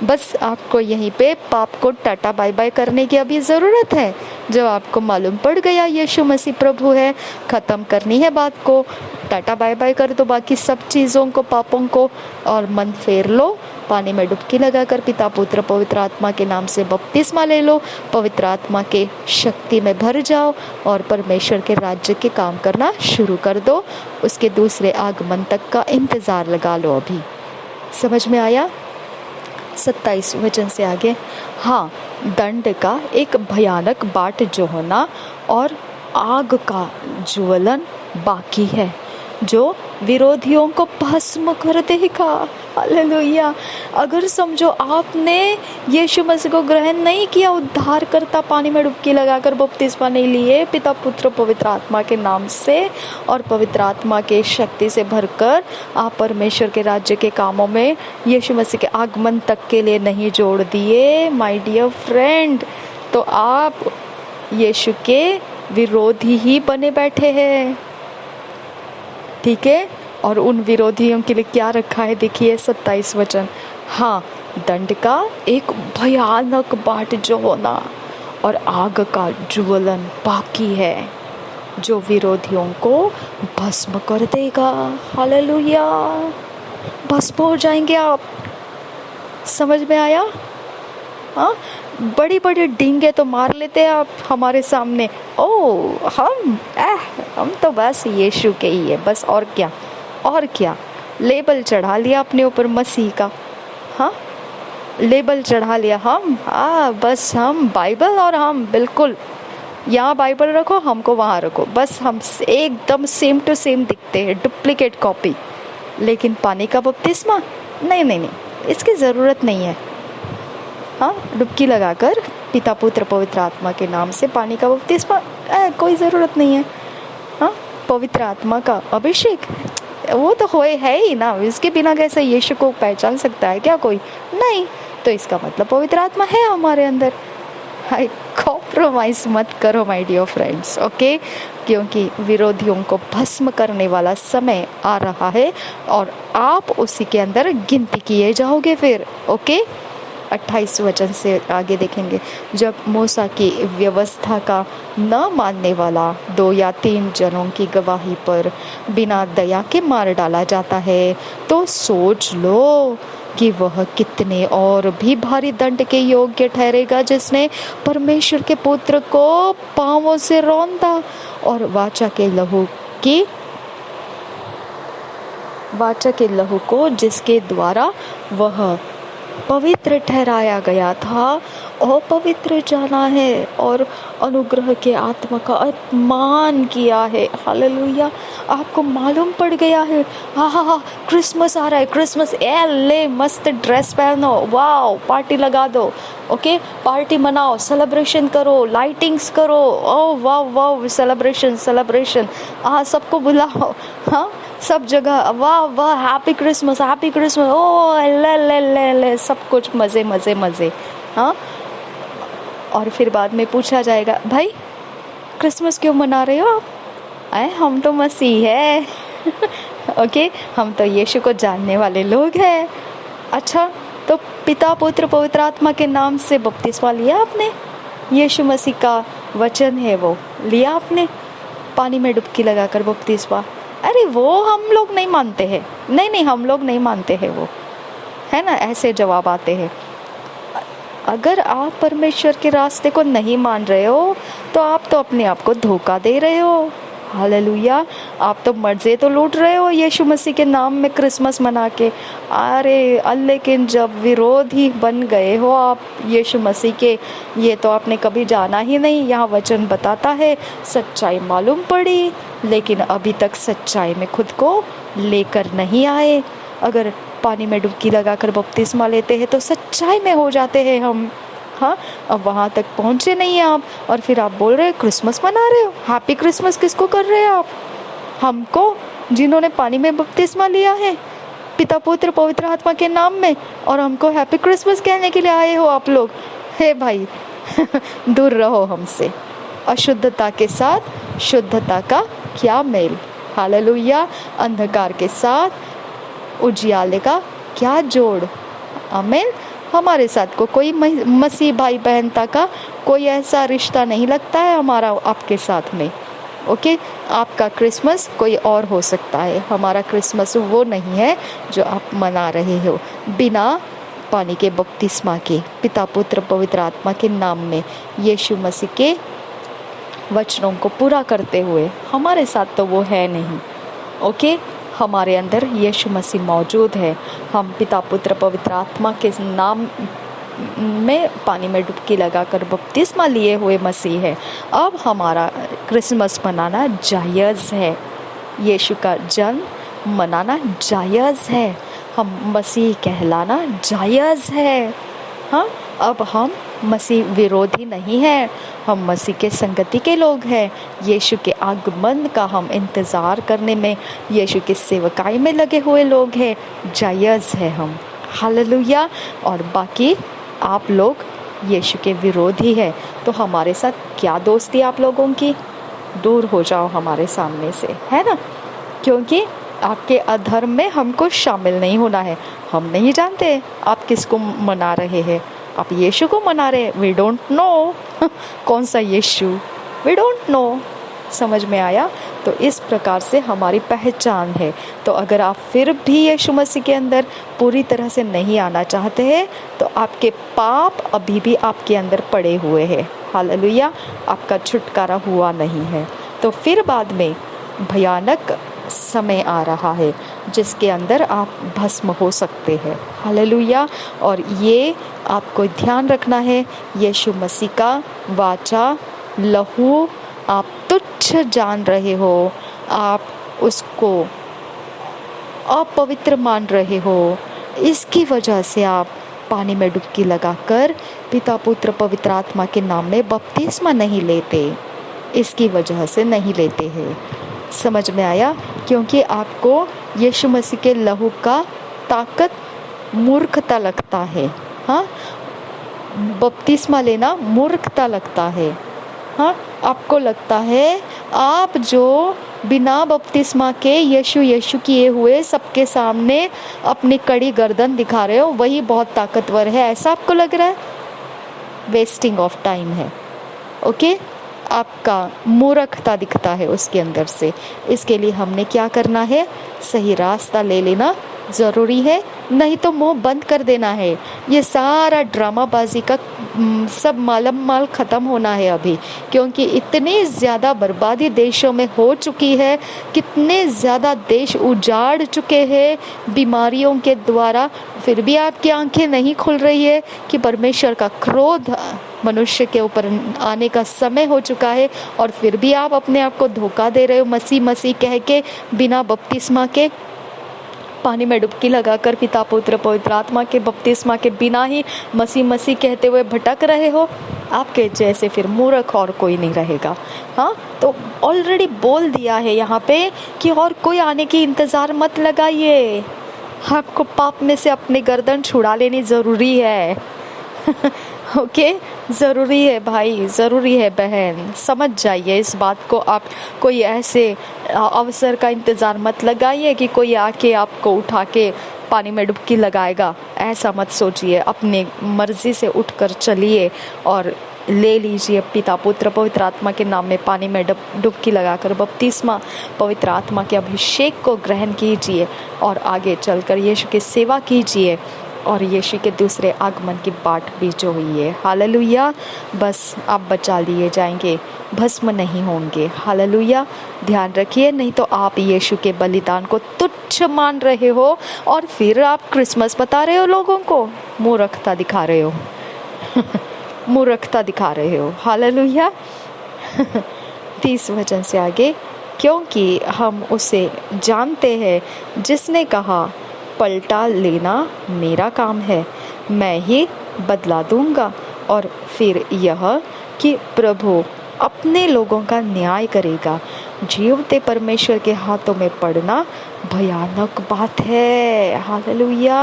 बस आपको यहीं पे पाप को टाटा बाय बाय करने की अभी ज़रूरत है। जब आपको मालूम पड़ गया यीशु मसीह प्रभु है, ख़त्म करनी है बात को, टाटा बाय बाय कर दो बाकी सब चीज़ों को, पापों को, और मन फेर लो। पानी में डुबकी लगाकर पिता पुत्र पवित्र आत्मा के नाम से बपतिस्मा ले लो, पवित्र आत्मा के शक्ति में भर जाओ और परमेश्वर के राज्य के काम करना शुरू कर दो। उसके दूसरे आगमन तक का इंतज़ार लगा लो। अभी समझ में आया? 27 वचन से आगे, हाँ, दंड का एक भयानक बाट जो होना और आग का ज्वलन बाकी है, जो विरोधियों को भस्म कर देगा। हालेलुया। अगर समझो आपने यीशु मसीह को ग्रहण नहीं किया, उद्धार करता, पानी में डुबकी लगाकर बपतिस्मा नहीं लिए पिता पुत्र पवित्र आत्मा के नाम से और पवित्र आत्मा के शक्ति से भरकर आप परमेश्वर के राज्य के कामों में यीशु मसीह के आगमन तक के लिए नहीं जोड़ दिए माय डियर फ्रेंड, तो आप यीशु के विरोधी ही बने बैठे हैं। ठीक है, और उन विरोधियों के लिए क्या रखा है देखिए 27 वचन, हाँ, दंड का एक भयानक बाट जो होना और आग का ज्वलन बाकी है, जो विरोधियों को भस्म कर देगा। हालेलुया, भस्म हो जाएंगे आप। समझ में आया? हाँ, बड़ी बड़ी डींगे तो मार लेते हैं आप हमारे सामने, हम तो बस यीशु के ही है, बस, और क्या, और क्या। लेबल चढ़ा लिया अपने ऊपर मसीह का, हाँ, लेबल चढ़ा लिया हम, बस हम बाइबल, और हम बिल्कुल यहाँ बाइबल रखो, हमको वहाँ रखो, बस हम एकदम सेम टू सेम दिखते हैं, डुप्लीकेट कॉपी। लेकिन पानी का बपतिस्मा नहीं नहीं नहीं, इसकी ज़रूरत नहीं है। हाँ, डुबकी लगाकर पिता पुत्र पवित्र आत्मा के नाम से पानी का बपतिस्मा कोई ज़रूरत नहीं है। हाँ, पवित्र आत्मा का अभिषेक वो तो है ही ना, इसके बिना कैसे यीशु को पहचान सकता है क्या कोई? नहीं, तो इसका मतलब पवित्र आत्मा है हमारे अंदर। हाय, कॉम्प्रोमाइज मत करो माय डियर फ्रेंड्स, ओके? क्योंकि विरोधियों को भस्म करने वाला समय आ रहा है और आप उसी के अंदर गिनती किए जाओगे फिर, ओके? 28 वचन से आगे देखेंगे, जब मूसा की व्यवस्था का न मानने वाला 2 या 3 जनों की गवाही पर बिना दया के मार डाला जाता है, तो सोच लो कि वह कितने और भी भारी दंड के योग्य ठहरेगा, जिसने परमेश्वर के पुत्र को पांवों से रौंदा और वाचा के लहू को जिसके द्वारा वह पवित्र ठहराया गया था अपवित्र जाना है और अनुग्रह के आत्मा का अपमान किया है। हालेलुया, आपको मालूम पड़ गया है। हाँ, क्रिसमस आ रहा है, क्रिसमस, ले मस्त ड्रेस पहनो, वाओ, पार्टी लगा दो, ओके? पार्टी मनाओ, सेलिब्रेशन करो, लाइटिंग्स करो, ओ वाह, सेलिब्रेशन, सबको बुलाओ, हाँ, सब जगह वाह, हैप्पी क्रिसमस, ओ ले सब कुछ मजे, हाँ। और फिर बाद में पूछा जाएगा, भाई क्रिसमस क्यों मना रहे हो आप? हम तो मसीह है ओके, हम तो यीशु को जानने वाले लोग हैं। अच्छा, तो पिता पुत्र पवित्र आत्मा के नाम से बपतिस्मा लिया आपने? यीशु मसीह का वचन है वो लिया आपने? पानी में डुबकी लगाकर बपतिस्मा, अरे वो हम लोग नहीं मानते हैं। नहीं, हम लोग नहीं मानते हैं वो, है ना? ऐसे जवाब आते हैं। अगर आप परमेश्वर के रास्ते को नहीं मान रहे हो तो आप तो अपने आप को धोखा दे रहे हो। हालेलुया, आप तो मर्जे तो लूट रहे हो यीशु मसीह के नाम में क्रिसमस मना के। अरे लेकिन जब विरोधी बन गए हो आप यीशु मसीह के, ये तो आपने कभी जाना ही नहीं। यहाँ वचन बताता है सच्चाई मालूम पड़ी, लेकिन अभी तक सच्चाई में खुद को लेकर नहीं आए। अगर पानी में डुबकी लगाकर बपतिस्मा लेते हैं तो सच्चाई में हो जाते हैं हम। हाँ, अब वहाँ तक पहुँचे नहीं आप और फिर आप बोल रहे हैं क्रिसमस मना रहे हो। हैप्पी क्रिसमस किसको कर रहे हैं आप? हमको, जिन्होंने पानी में बपतिस्मा लिया है पिता पुत्र पवित्र आत्मा के नाम में, और हमको हैप्पी क्रिसमस कहने के लिए आए हो आप लोग। हे भाई दूर रहो हमसे। अशुद्धता के साथ शुद्धता का क्या मेल? हालेलुया, अंधकार के साथ उजियाले का क्या जोड़? आमीन। हमारे साथ को कोई मसीह भाई बहनता का कोई ऐसा रिश्ता नहीं लगता है हमारा आपके साथ में, ओके? आपका क्रिसमस कोई और हो सकता है, हमारा क्रिसमस वो नहीं है जो आप मना रहे हो बिना पानी के बपतिस्मा के, पिता पुत्र पवित्र आत्मा के नाम में यीशु मसीह के वचनों को पूरा करते हुए। हमारे साथ तो वो है नहीं, ओके? हमारे अंदर यीशु मसीह मौजूद है। हम पिता पुत्र पवित्र आत्मा के नाम में पानी में डुबकी लगाकर बपतिस्मा लिए हुए मसीह है। अब हमारा क्रिसमस मनाना जायज़ है, यीशु का जन्म मनाना जायज़ है, हम मसीह कहलाना जायज़ है। हाँ, अब हम मसीह विरोधी नहीं हैं, हम मसीह के संगति के लोग हैं। यीशु के आगमन का हम इंतज़ार करने में, यीशु की सेवकाई में लगे हुए लोग हैं, जायज़ है हम। हालेलुया। और बाकी आप लोग यीशु के विरोधी हैं, तो हमारे साथ क्या दोस्ती आप लोगों की? दूर हो जाओ हमारे सामने से, है ना? क्योंकि आपके अधर्म में हमको शामिल नहीं होना है। हम नहीं जानते आप किसको मना रहे हैं। आप यीशु को मना रहे हैं, वी डोंट नो कौन सा यीशु, वी डोंट नो। समझ में आया? तो इस प्रकार से हमारी पहचान है। तो अगर आप फिर भी यीशु मसीह के अंदर पूरी तरह से नहीं आना चाहते हैं तो आपके पाप अभी भी आपके अंदर पड़े हुए हैं। हालेलुया, आपका छुटकारा हुआ नहीं है। तो फिर बाद में भयानक समय आ रहा है जिसके अंदर आप भस्म हो सकते हैं। हालेलुया। और ये आपको ध्यान रखना है, यीशु मसीह का वाचा लहू आप तुच्छ जान रहे हो, आप उसको अपवित्र मान रहे हो, इसकी वजह से आप पानी में डुबकी लगाकर पिता पुत्र पवित्र आत्मा के नाम में बपतिस्मा नहीं लेते, इसकी वजह से नहीं लेते हैं। समझ में आया? क्योंकि आपको यीशु मसीह के लहू का ताकत मूर्खता लगता है। हाँ, बपतिस्मा लेना मूर्खता लगता है। हाँ, आपको लगता है आप जो बिना बपतिस्मा के यीशु किए हुए सबके सामने अपनी कड़ी गर्दन दिखा रहे हो, वही बहुत ताकतवर है, ऐसा आपको लग रहा है। वेस्टिंग ऑफ टाइम है। ओके, आपका मूर्खता दिखता है उसके अंदर से। इसके लिए हमने क्या करना है? सही रास्ता ले लेना ज़रूरी है, नहीं तो मुंह बंद कर देना है। ये सारा ड्रामाबाजी का सब माल ख़त्म होना है अभी, क्योंकि इतनी ज़्यादा बर्बादी देशों में हो चुकी है, कितने ज़्यादा देश उजाड़ चुके हैं बीमारियों के द्वारा, फिर भी आपकी आंखें नहीं खुल रही है कि परमेश्वर का क्रोध मनुष्य के ऊपर आने का समय हो चुका है, और फिर भी आप अपने आप को धोखा दे रहे हो मसीह कह के, बिना बपतिस्मा के पानी में डुबकी लगाकर पिता पुत्र पवित्र आत्मा के बपतिस्मा के बिना ही मसीह कहते हुए भटक रहे हो। आपके जैसे फिर मूर्ख और कोई नहीं रहेगा। हाँ, तो ऑलरेडी बोल दिया है यहाँ पे कि और कोई आने की इंतज़ार मत लगाइए, आपको पाप में से अपनी गर्दन छुड़ा लेनी ज़रूरी है। ओके, ज़रूरी है भाई, ज़रूरी है बहन, समझ जाइए इस बात को। आप कोई ऐसे अवसर का इंतज़ार मत लगाइए कि कोई आके आपको उठा के पानी में डुबकी लगाएगा, ऐसा मत सोचिए। अपनी मर्जी से उठकर चलिए और ले लीजिए पिता पुत्र पवित्र आत्मा के नाम में पानी में डुबकी लगाकर बपतिस्मा, पवित्र आत्मा के अभिषेक को ग्रहण कीजिए और आगे चलकर यीशु की सेवा कीजिए और यीशु के दूसरे आगमन की बाट भी जो हुई है। हालेलुया। बस आप बचा लिए जाएंगे, भस्म नहीं होंगे। हालेलुया। ध्यान रखिए, नहीं तो आप यीशु के बलिदान को तुच्छ मान रहे हो और फिर आप क्रिसमस बता रहे हो लोगों को, मूर्खता दिखा रहे हो। मूर्खता दिखा रहे हो। हालेलुया। 30 वचन से आगे, क्योंकि हम उसे जानते हैं जिसने कहा पलटा लेना मेरा काम है, मैं ही बदला दूंगा। और फिर यह कि प्रभु अपने लोगों का न्याय करेगा। जीवते परमेश्वर के हाथों में पड़ना भयानक बात है। हालेलुया।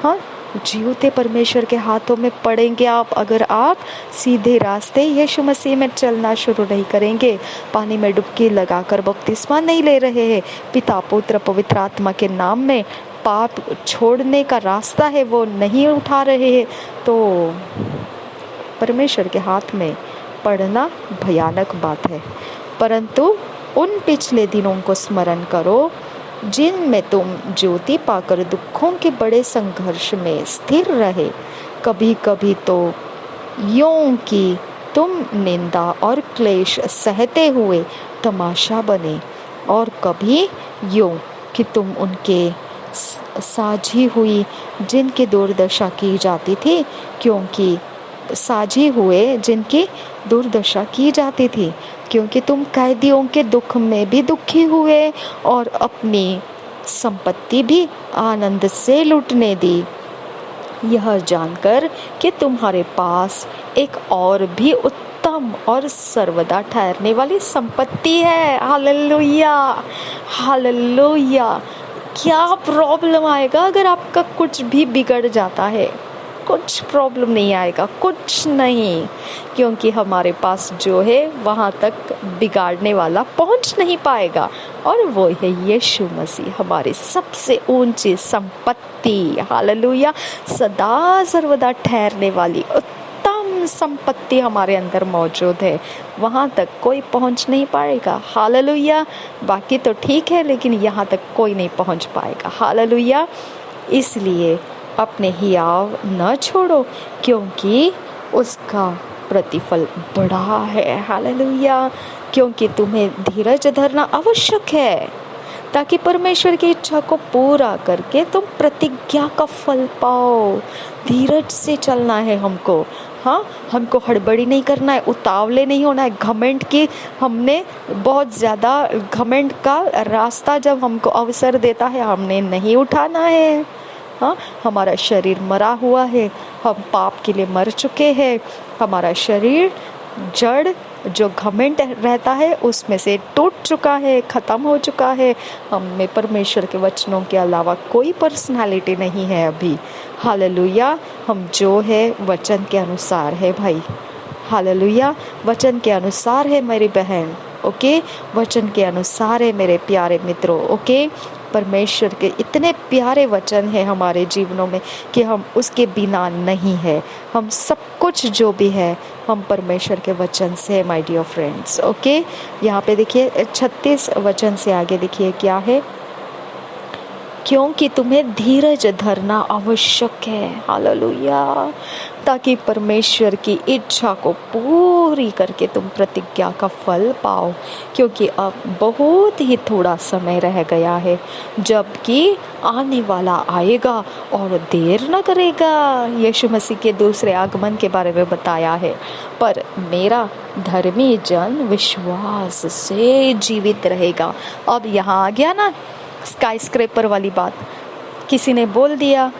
हाँ, जीवते परमेश्वर के हाथों में पड़ेंगे आप अगर आप सीधे रास्ते यीशु मसीह में चलना शुरू नहीं करेंगे, पानी में डुबकी लगाकर बपतिस्मा नहीं ले रहे हैं, पिता पुत्र पवित्र आत्मा के नाम में पाप छोड़ने का रास्ता है वो नहीं उठा रहे हैं, तो परमेश्वर के हाथ में पड़ना भयानक बात है। परंतु उन पिछले दिनों को स्मरण करो जिनमें तुम ज्योति पाकर दुखों के बड़े संघर्ष में स्थिर रहे। कभी कभी तो यूं कि तुम निंदा और क्लेश सहते हुए तमाशा बने, और कभी यूं कि तुम उनके साझी हुई जिनकी दुर्दशा की जाती थी, क्योंकि साझी हुए जिनकी दुर्दशा की जाती थी, क्योंकि तुम कैदियों के दुख में भी दुखी हुए और अपनी संपत्ति भी आनंद से लूटने दी, यह जानकर कि तुम्हारे पास एक और भी उत्तम और सर्वदा ठहरने वाली संपत्ति है। हालेलुया। हालेलुया। क्या प्रॉब्लम आएगा अगर आपका कुछ भी बिगड़ जाता है? कुछ प्रॉब्लम नहीं आएगा, कुछ नहीं, क्योंकि हमारे पास जो है वहाँ तक बिगाड़ने वाला पहुँच नहीं पाएगा, और वो है यीशु मसीह, हमारी सबसे ऊंची संपत्ति। हालेलुया। सदा सर्वदा ठहरने वाली उत्तम संपत्ति हमारे अंदर मौजूद है, वहाँ तक कोई पहुँच नहीं पाएगा। हालेलुया। बाकी तो ठीक है, लेकिन यहाँ तक कोई नहीं पहुँच पाएगा। हालेलुया। इसलिए अपने हियाव न छोड़ो, क्योंकि उसका प्रतिफल बड़ा है। हालेलुया। क्योंकि तुम्हें धीरज धरना आवश्यक है, ताकि परमेश्वर की इच्छा को पूरा करके तुम प्रतिज्ञा का फल पाओ। धीरज से चलना है हमको। हाँ, हमको हड़बड़ी नहीं करना है, उतावले नहीं होना है। घमंड की हमने बहुत ज़्यादा घमंड का रास्ता जब हमको अवसर देता है हमने नहीं उठाना है। हाँ, हमारा शरीर मरा हुआ है, हम पाप के लिए मर चुके हैं। हमारा शरीर जड़ जो घमंड रहता है उसमें से टूट चुका है, ख़त्म हो चुका है। हम में परमेश्वर के वचनों के अलावा कोई पर्सनालिटी नहीं है अभी। हालेलुया, हम जो है वचन के अनुसार है भाई। हालेलुया, वचन के अनुसार है मेरी बहन। ओके, वचन के अनुसार है मेरे प्यारे मित्रों। ओके, परमेश्वर के इतने प्यारे वचन हैं हमारे जीवनों में कि हम उसके बिना नहीं है। हम सब कुछ जो भी है हम परमेश्वर के वचन से, माय डियर फ्रेंड्स। ओके, यहाँ पे देखिए 36 वचन से आगे देखिए क्या है, क्योंकि तुम्हें धीरज धरना आवश्यक है। हालेलुया, ताकि परमेश्वर की इच्छा को पूरी करके तुम प्रतिज्ञा का फल पाओ, क्योंकि अब बहुत ही थोड़ा समय रह गया है जबकि आने वाला आएगा और देर न करेगा। यीशु मसीह के दूसरे आगमन के बारे में बताया है, पर मेरा धर्मी जन विश्वास से जीवित रहेगा। अब यहाँ आ गया ना स्काई स्क्रैपर वाली बात। किसी ने बोल दिया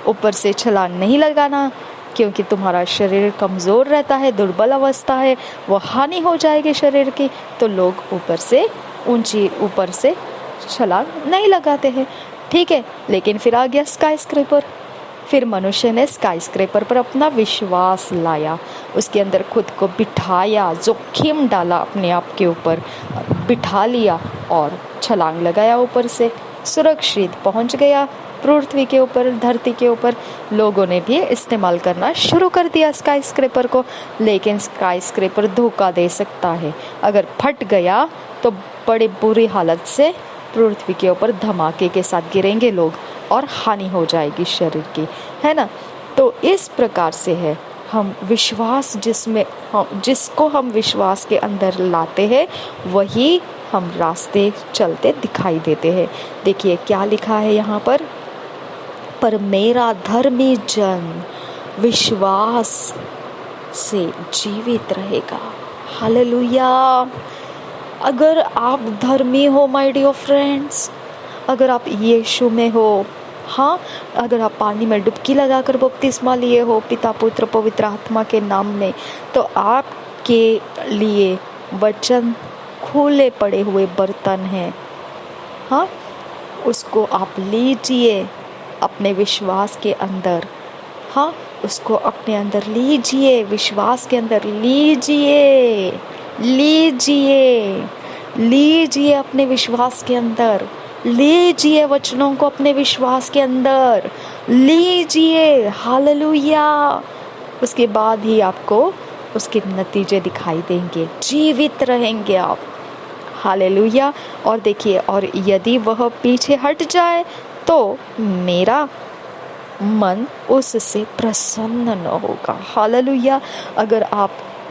ऊपर से छलांग नहीं लगाना क्योंकि तुम्हारा शरीर कमज़ोर रहता है, दुर्बल अवस्था है, वो हानि हो जाएगी शरीर की, तो लोग ऊपर से छलांग नहीं लगाते हैं। ठीक है, लेकिन फिर आ गया स्काई स्क्रैपर। फिर मनुष्य ने स्काई स्क्रैपर पर अपना विश्वास लाया, उसके अंदर खुद को बिठाया, जोखिम डाला, अपने आप के ऊपर बिठा लिया और छलांग लगाया, ऊपर से सुरक्षित पहुंच गया पृथ्वी के ऊपर, धरती के ऊपर। लोगों ने भी इस्तेमाल करना शुरू कर दिया स्काई स्क्रैपर को, लेकिन स्काई स्क्रैपर धोखा दे सकता है। अगर फट गया तो बड़ी बुरी हालत से पृथ्वी के ऊपर धमाके के साथ गिरेंगे लोग और हानि हो जाएगी शरीर की, है ना। तो इस प्रकार से है हम विश्वास जिसको हम विश्वास के अंदर लाते हैं वही हम रास्ते चलते दिखाई देते हैं। देखिए क्या लिखा है यहाँ पर मेरा धर्मी जन विश्वास से जीवित रहेगा। हालेलुया, अगर आप धर्मी हो माय डियर फ्रेंड्स, अगर आप यीशु में हो, हाँ, अगर आप पानी में डुबकी लगाकर बपतिस्मा लिए हो पिता पुत्र पवित्र आत्मा के नाम में, तो आपके लिए वचन खुले पड़े हुए बर्तन हैं। हाँ, उसको आप लीजिए अपने विश्वास के अंदर। हाँ, उसको अपने अंदर लीजिए, विश्वास के अंदर लीजिए, लीजिए अपने विश्वास के अंदर, लीजिए वचनों को अपने विश्वास के अंदर लीजिए। हालेलुया, उसके बाद ही आपको उसके नतीजे दिखाई देंगे, जीवित रहेंगे आप। हालेलुया। और देखिए, और यदि वह पीछे हट जाए तो मेरा मन उससे प्रसन्न न होगा। हालेलुया। अगर आप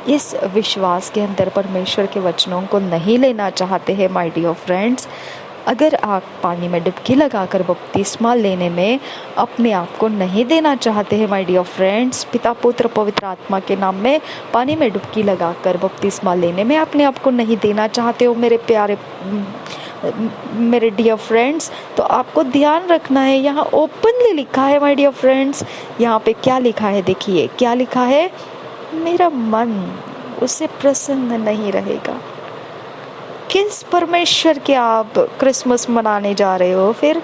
इस विश्वास के अंदर परमेश्वर के वचनों को नहीं लेना चाहते हैं माय डियर फ्रेंड्स, अगर आप पानी में डुबकी लगाकर बपतिस्मा लेने में अपने आप को नहीं देना चाहते हैं माय डियर फ्रेंड्स, पिता पुत्र पवित्र आत्मा के नाम में पानी में डुबकी लगाकर बपतिस्मा लेने में अपने आप को नहीं देना चाहते हो मेरे डियर फ्रेंड्स, तो आपको ध्यान रखना है। यहाँ ओपनली लिखा है माय डियर फ्रेंड्स, यहाँ पे क्या लिखा है, देखिए क्या लिखा है, मेरा मन उससे प्रसन्न नहीं रहेगा। किस परमेश्वर के आप क्रिसमस मनाने जा रहे हो फिर?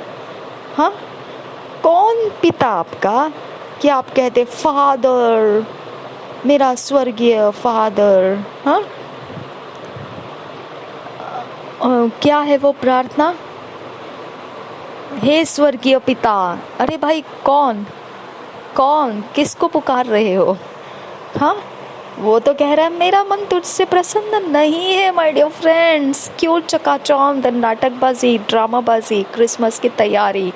हाँ, कौन पिता आपका कि आप कहते फादर, मेरा स्वर्गीय फादर? हाँ, क्या है वो प्रार्थना? हे स्वर्गीय पिता। अरे भाई, कौन किसको पुकार रहे हो? हाँ, वो तो कह रहा है मेरा मन तुझसे प्रसन्न नहीं है माय डियर फ्रेंड्स। क्यों चकाचौंध, नाटकबाजी, ड्रामाबाजी, क्रिसमस की तैयारी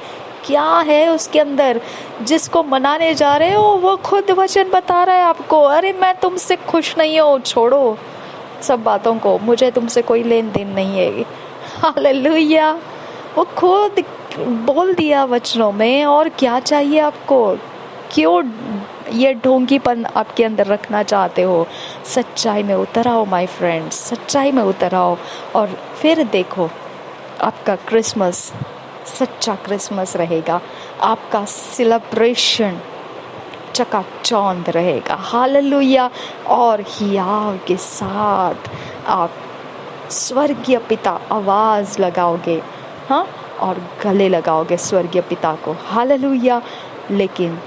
क्या है उसके अंदर? जिसको मनाने जा रहे हो वो खुद वचन बता रहा है आपको, अरे मैं तुमसे खुश नहीं हूँ, छोड़ो सब बातों को, मुझे तुमसे कोई लेन देन नहीं है। हालेलुया, वो खुद बोल दिया वचनों में, और क्या चाहिए आपको? क्यों ये ढोंगीपन आपके अंदर रखना चाहते हो, सच्चाई में उतर आओ माय फ्रेंड्स, सच्चाई में उतर आओ। और फिर देखो आपका क्रिसमस सच्चा क्रिसमस रहेगा, आपका सेलिब्रेशन चकाचौंध रहेगा। हालेलुया। और हियाव के साथ आप स्वर्गीय पिता आवाज लगाओगे, हाँ, और गले लगाओगे स्वर्गीय पिता को। हालेलुया। लेकिन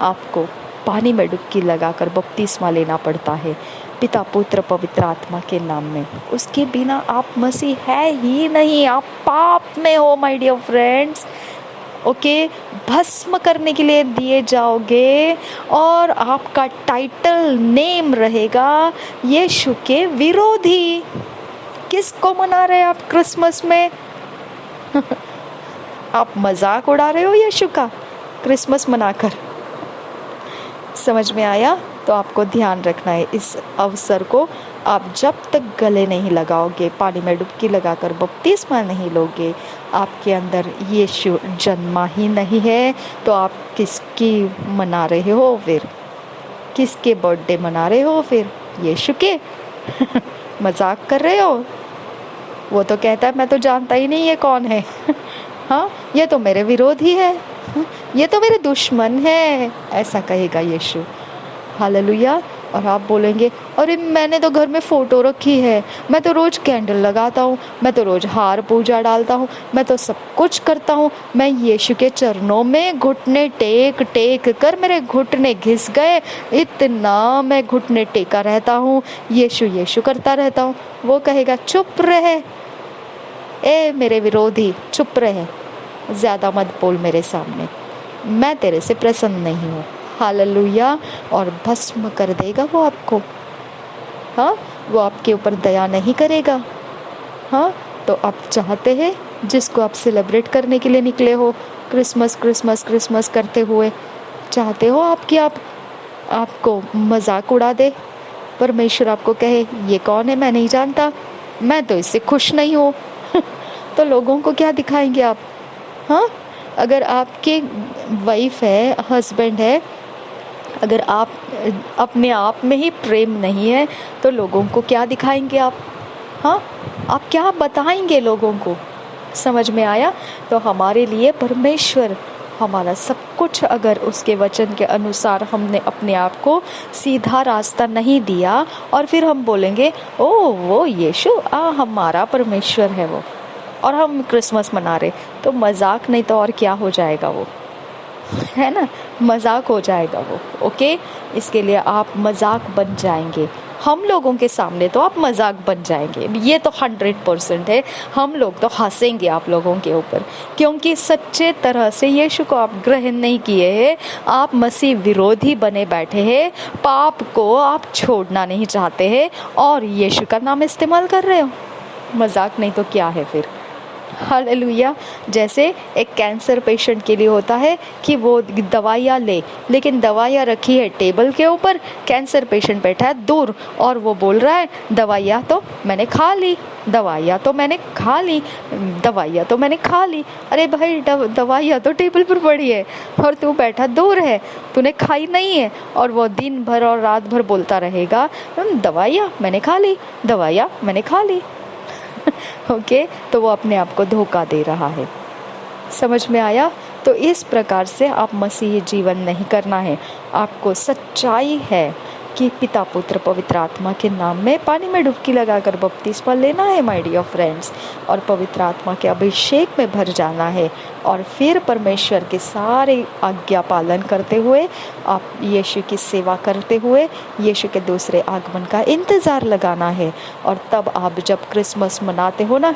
आपको पानी में डुबकी लगाकर बपतिस्मा लेना पड़ता है, पिता पुत्र पवित्र आत्मा के नाम में। उसके बिना आप मसीह है ही नहीं, आप पाप में हो माय डियर फ्रेंड्स। ओके, भस्म करने के लिए दिए जाओगे और आपका टाइटल नेम रहेगा यीशु के विरोधी। किसको मना रहे हैं आप क्रिसमस में? आप मजाक उड़ा रहे हो यीशु का क्रिसमस मनाकर। समझ में आया? तो आपको ध्यान रखना है इस अवसर को। आप जब तक गले नहीं लगाओगे, पानी में डुबकी लगाकर बपतिस्मा नहीं लोगे, आपके अंदर यीशु जन्मा ही नहीं है, तो आप किसकी मना रहे हो फिर? किसके बर्थडे मना रहे हो फिर? यीशु के? मजाक कर रहे हो? वो तो कहता है मैं तो जानता ही नहीं ये कौन है। हाँ, ये तो मेरे विरोधी है, ये तो मेरे दुश्मन है, ऐसा कहेगा यीशु। हालेलुया। और आप बोलेंगे अरे मैंने तो घर में फ़ोटो रखी है, मैं तो रोज़ कैंडल लगाता हूँ, मैं तो रोज़ हार पूजा डालता हूँ, मैं तो सब कुछ करता हूँ, मैं यीशु के चरणों में घुटने टेक टेक कर मेरे घुटने घिस गए, इतना मैं घुटने टेका रहता हूँ, यीशु यीशु करता रहता हूँ। वो कहेगा चुप रहे, ए मेरे विरोधी, चुप रहे, ज़्यादा मत बोल मेरे सामने, मैं तेरे से प्रसन्न नहीं हूँ। हालेलुया। और भस्म कर देगा वो आपको। हाँ, वो आपके ऊपर दया नहीं करेगा। हाँ, तो आप चाहते हैं जिसको आप सेलिब्रेट करने के लिए निकले हो, क्रिसमस क्रिसमस क्रिसमस करते हुए, चाहते हो आपकी आपको मजाक उड़ा दे, परमेश्वर आपको कहे ये कौन है, मैं नहीं जानता, मैं तो इससे खुश नहीं हूँ। तो लोगों को क्या दिखाएंगे आप? हाँ, अगर आपके वाइफ है, हस्बैंड है, अगर आप अपने आप में ही प्रेम नहीं है, तो लोगों को क्या दिखाएंगे आप? हाँ, आप क्या बताएंगे लोगों को? समझ में आया? तो हमारे लिए परमेश्वर हमारा सब कुछ, अगर उसके वचन के अनुसार हमने अपने आप को सीधा रास्ता नहीं दिया और फिर हम बोलेंगे ओ वो यीशु हमारा परमेश्वर है वो, और हम क्रिसमस मना रहे, तो मजाक नहीं तो और क्या हो जाएगा वो, है ना? मजाक हो जाएगा वो। ओके, इसके लिए आप मजाक बन जाएंगे हम लोगों के सामने, तो आप मजाक बन जाएंगे, ये तो 100% है। हम लोग तो हंसेंगे आप लोगों के ऊपर, क्योंकि सच्चे तरह से यीशु को आप ग्रहण नहीं किए हैं, आप मसीह विरोधी बने बैठे हैं, पाप को आप छोड़ना नहीं चाहते हैं और यीशु का नाम इस्तेमाल कर रहे हो। मजाक नहीं तो क्या है फिर? हालेलुया। जैसे एक कैंसर पेशेंट के लिए होता है कि वो दवाइयाँ ले, लेकिन दवाइयाँ रखी है टेबल के ऊपर, कैंसर पेशेंट बैठा है दूर और वो बोल रहा है दवाइयाँ तो मैंने खा ली, दवाइयाँ तो मैंने खा ली, दवाइयाँ तो मैंने खा ली। अरे भाई, दवाइयाँ तो टेबल पर पड़ी है और तू बैठा दूर है, तूने खाई नहीं है, और वो दिन भर और रात भर बोलता रहेगा दवाइयाँ मैंने खा ली, दवाइयाँ मैंने खा ली। ओके, तो वो अपने आप को धोखा दे रहा है। समझ में आया? तो इस प्रकार से आप मसीही जीवन नहीं करना है। आपको सच्चाई है कि पिता पुत्र पवित्र आत्मा के नाम में पानी में डुबकी लगाकर बपतिस्मा लेना है माय डियर फ्रेंड्स, और पवित्र आत्मा के अभिषेक में भर जाना है, और फिर परमेश्वर के सारे आज्ञा पालन करते हुए, आप यीशु की सेवा करते हुए यीशु के दूसरे आगमन का इंतज़ार लगाना है। और तब आप जब क्रिसमस मनाते हो ना,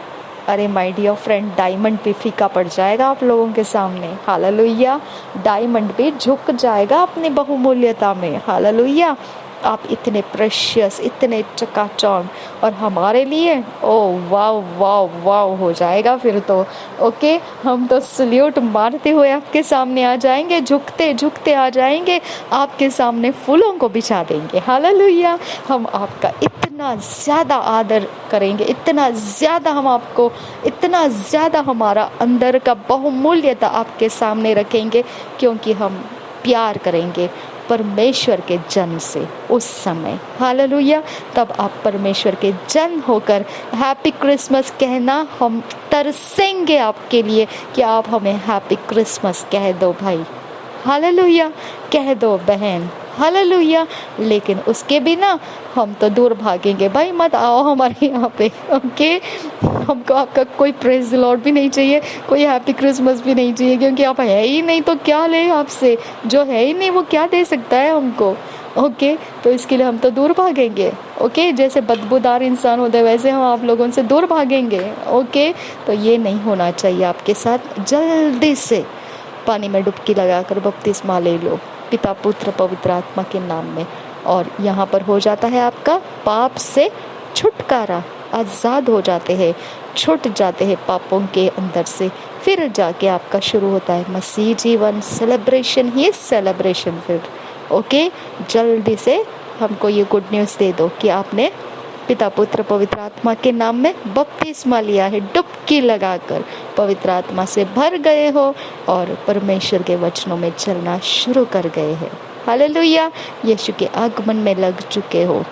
अरे माय डियर फ्रेंड, डायमंड भी फीका पड़ जाएगा आप लोगों के सामने। हालेलुया। डायमंड भी झुक जाएगा अपनी बहुमूल्यता में। हालेलुया। आप इतने प्रेशियस, इतने चकाचौंध, और हमारे लिए ओ वाव वाव वाव हो जाएगा फिर तो। ओके, हम तो सल्यूट मारते हुए आपके सामने आ जाएंगे, झुकते झुकते आ जाएंगे, आपके सामने फूलों को बिछा देंगे। हालेलुया। हम आपका इतना ज़्यादा आदर करेंगे, इतना ज़्यादा हम आपको, इतना ज़्यादा हमारा अंदर का बहुमूल्यता आपके सामने रखेंगे, क्योंकि हम प्यार करेंगे, परमेश्वर के जन से उस समय। हालेलुया। तब आप परमेश्वर के जन होकर हैप्पी क्रिसमस कहना, हम तरसेंगे आपके लिए कि आप हमें हैप्पी क्रिसमस कह दो भाई। हालेलुया। कह दो बहन। हालेलुया। लेकिन उसके बिना हम तो दूर भागेंगे, भाई मत आओ हमारे यहाँ पे। ओके, हमको आपका कोई प्रेज द लॉर्ड भी नहीं चाहिए, कोई हैप्पी क्रिसमस भी नहीं चाहिए, क्योंकि आप है ही नहीं तो क्या ले आपसे। जो है ही नहीं वो क्या दे सकता है हमको। ओके, तो इसके लिए हम तो दूर भागेंगे। ओके, जैसे बदबूदार इंसान होते हैं वैसे हम आप लोगों से दूर भागेंगे। ओके, तो ये नहीं होना चाहिए आपके साथ। जल्दी से पानी में डुबकी लगाकर बपतिस्मा ले लो पिता पुत्र पवित्र आत्मा के नाम में, और यहाँ पर हो जाता है आपका पाप से छुटकारा। आज़ाद हो जाते हैं, छूट जाते हैं पापों के अंदर से। फिर जाके आपका शुरू होता है मसीह जीवन, सेलिब्रेशन ही सेलिब्रेशन फिर। ओके, जल्दी से हमको ये गुड न्यूज़ दे दो कि आपने पिता पुत्र पवित्र आत्मा के नाम में बपतिस्मा लिया है, डुबकी लगाकर पवित्र आत्मा से भर गए हो और परमेश्वर के वचनों में चलना शुरू कर गए हैं। हालेलुया। यीशु के आगमन में लग चुके हो।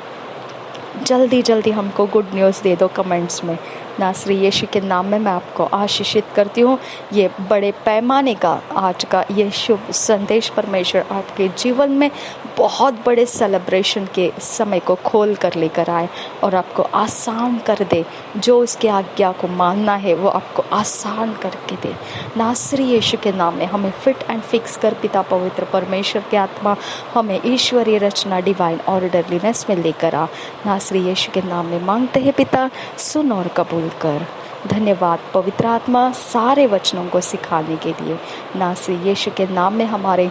जल्दी जल्दी हमको गुड न्यूज़ दे दो कमेंट्स में। नासरी यीशु के नाम में मैं आपको आशीषित करती हूँ। ये बड़े पैमाने का आज का ये शुभ संदेश परमेश्वर आपके जीवन में बहुत बड़े सेलिब्रेशन के समय को खोल कर लेकर आए और आपको आसान कर दे। जो उसके आज्ञा को मानना है वो आपको आसान करके दे। नासरी यीशु के नाम में हमें फिट एंड फिक्स कर पिता पवित्र परमेश्वर के आत्मा हमें ईश्वरीय रचना डिवाइन ऑर्डरलीनेस में लेकर आ। नासरी यीशु के नाम में मांगते हैं पिता, सुन और कबूल कर। धन्यवाद पवित्र आत्मा सारे वचनों को सिखाने के लिए। नासरी यीशु के नाम में हमारे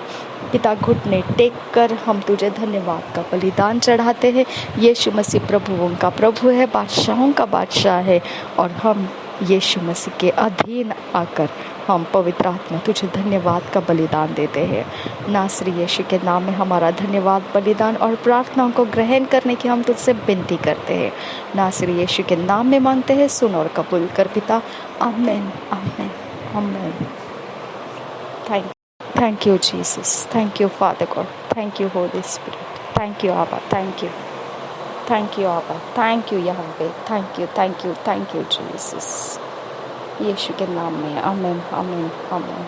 पिता घुटने टेक कर हम तुझे धन्यवाद का बलिदान चढ़ाते हैं। यीशु मसीह प्रभुओं का प्रभु है, बादशाहों का बादशाह है, और हम यीशु मसीह के अधीन आकर हम पवित्र आत्मा तुझे धन्यवाद का बलिदान देते हैं। नासरी यीशु के नाम में हमारा धन्यवाद बलिदान और प्रार्थनाओं को ग्रहण करने की हम तुझसे विनती करते हैं। नासरी यीशु के नाम में मांगते हैं, सुन और कबूल कर पिता। आमीन आमीन आमीन। Thank you, Jesus. Thank you, Father God. Thank you, Holy Spirit. Thank you, Abba. Thank you. Thank you, Abba. Thank you, Yahweh. Thank you, thank you, thank you, Jesus. यीशु के नाम में आमीन आमीन आमीन।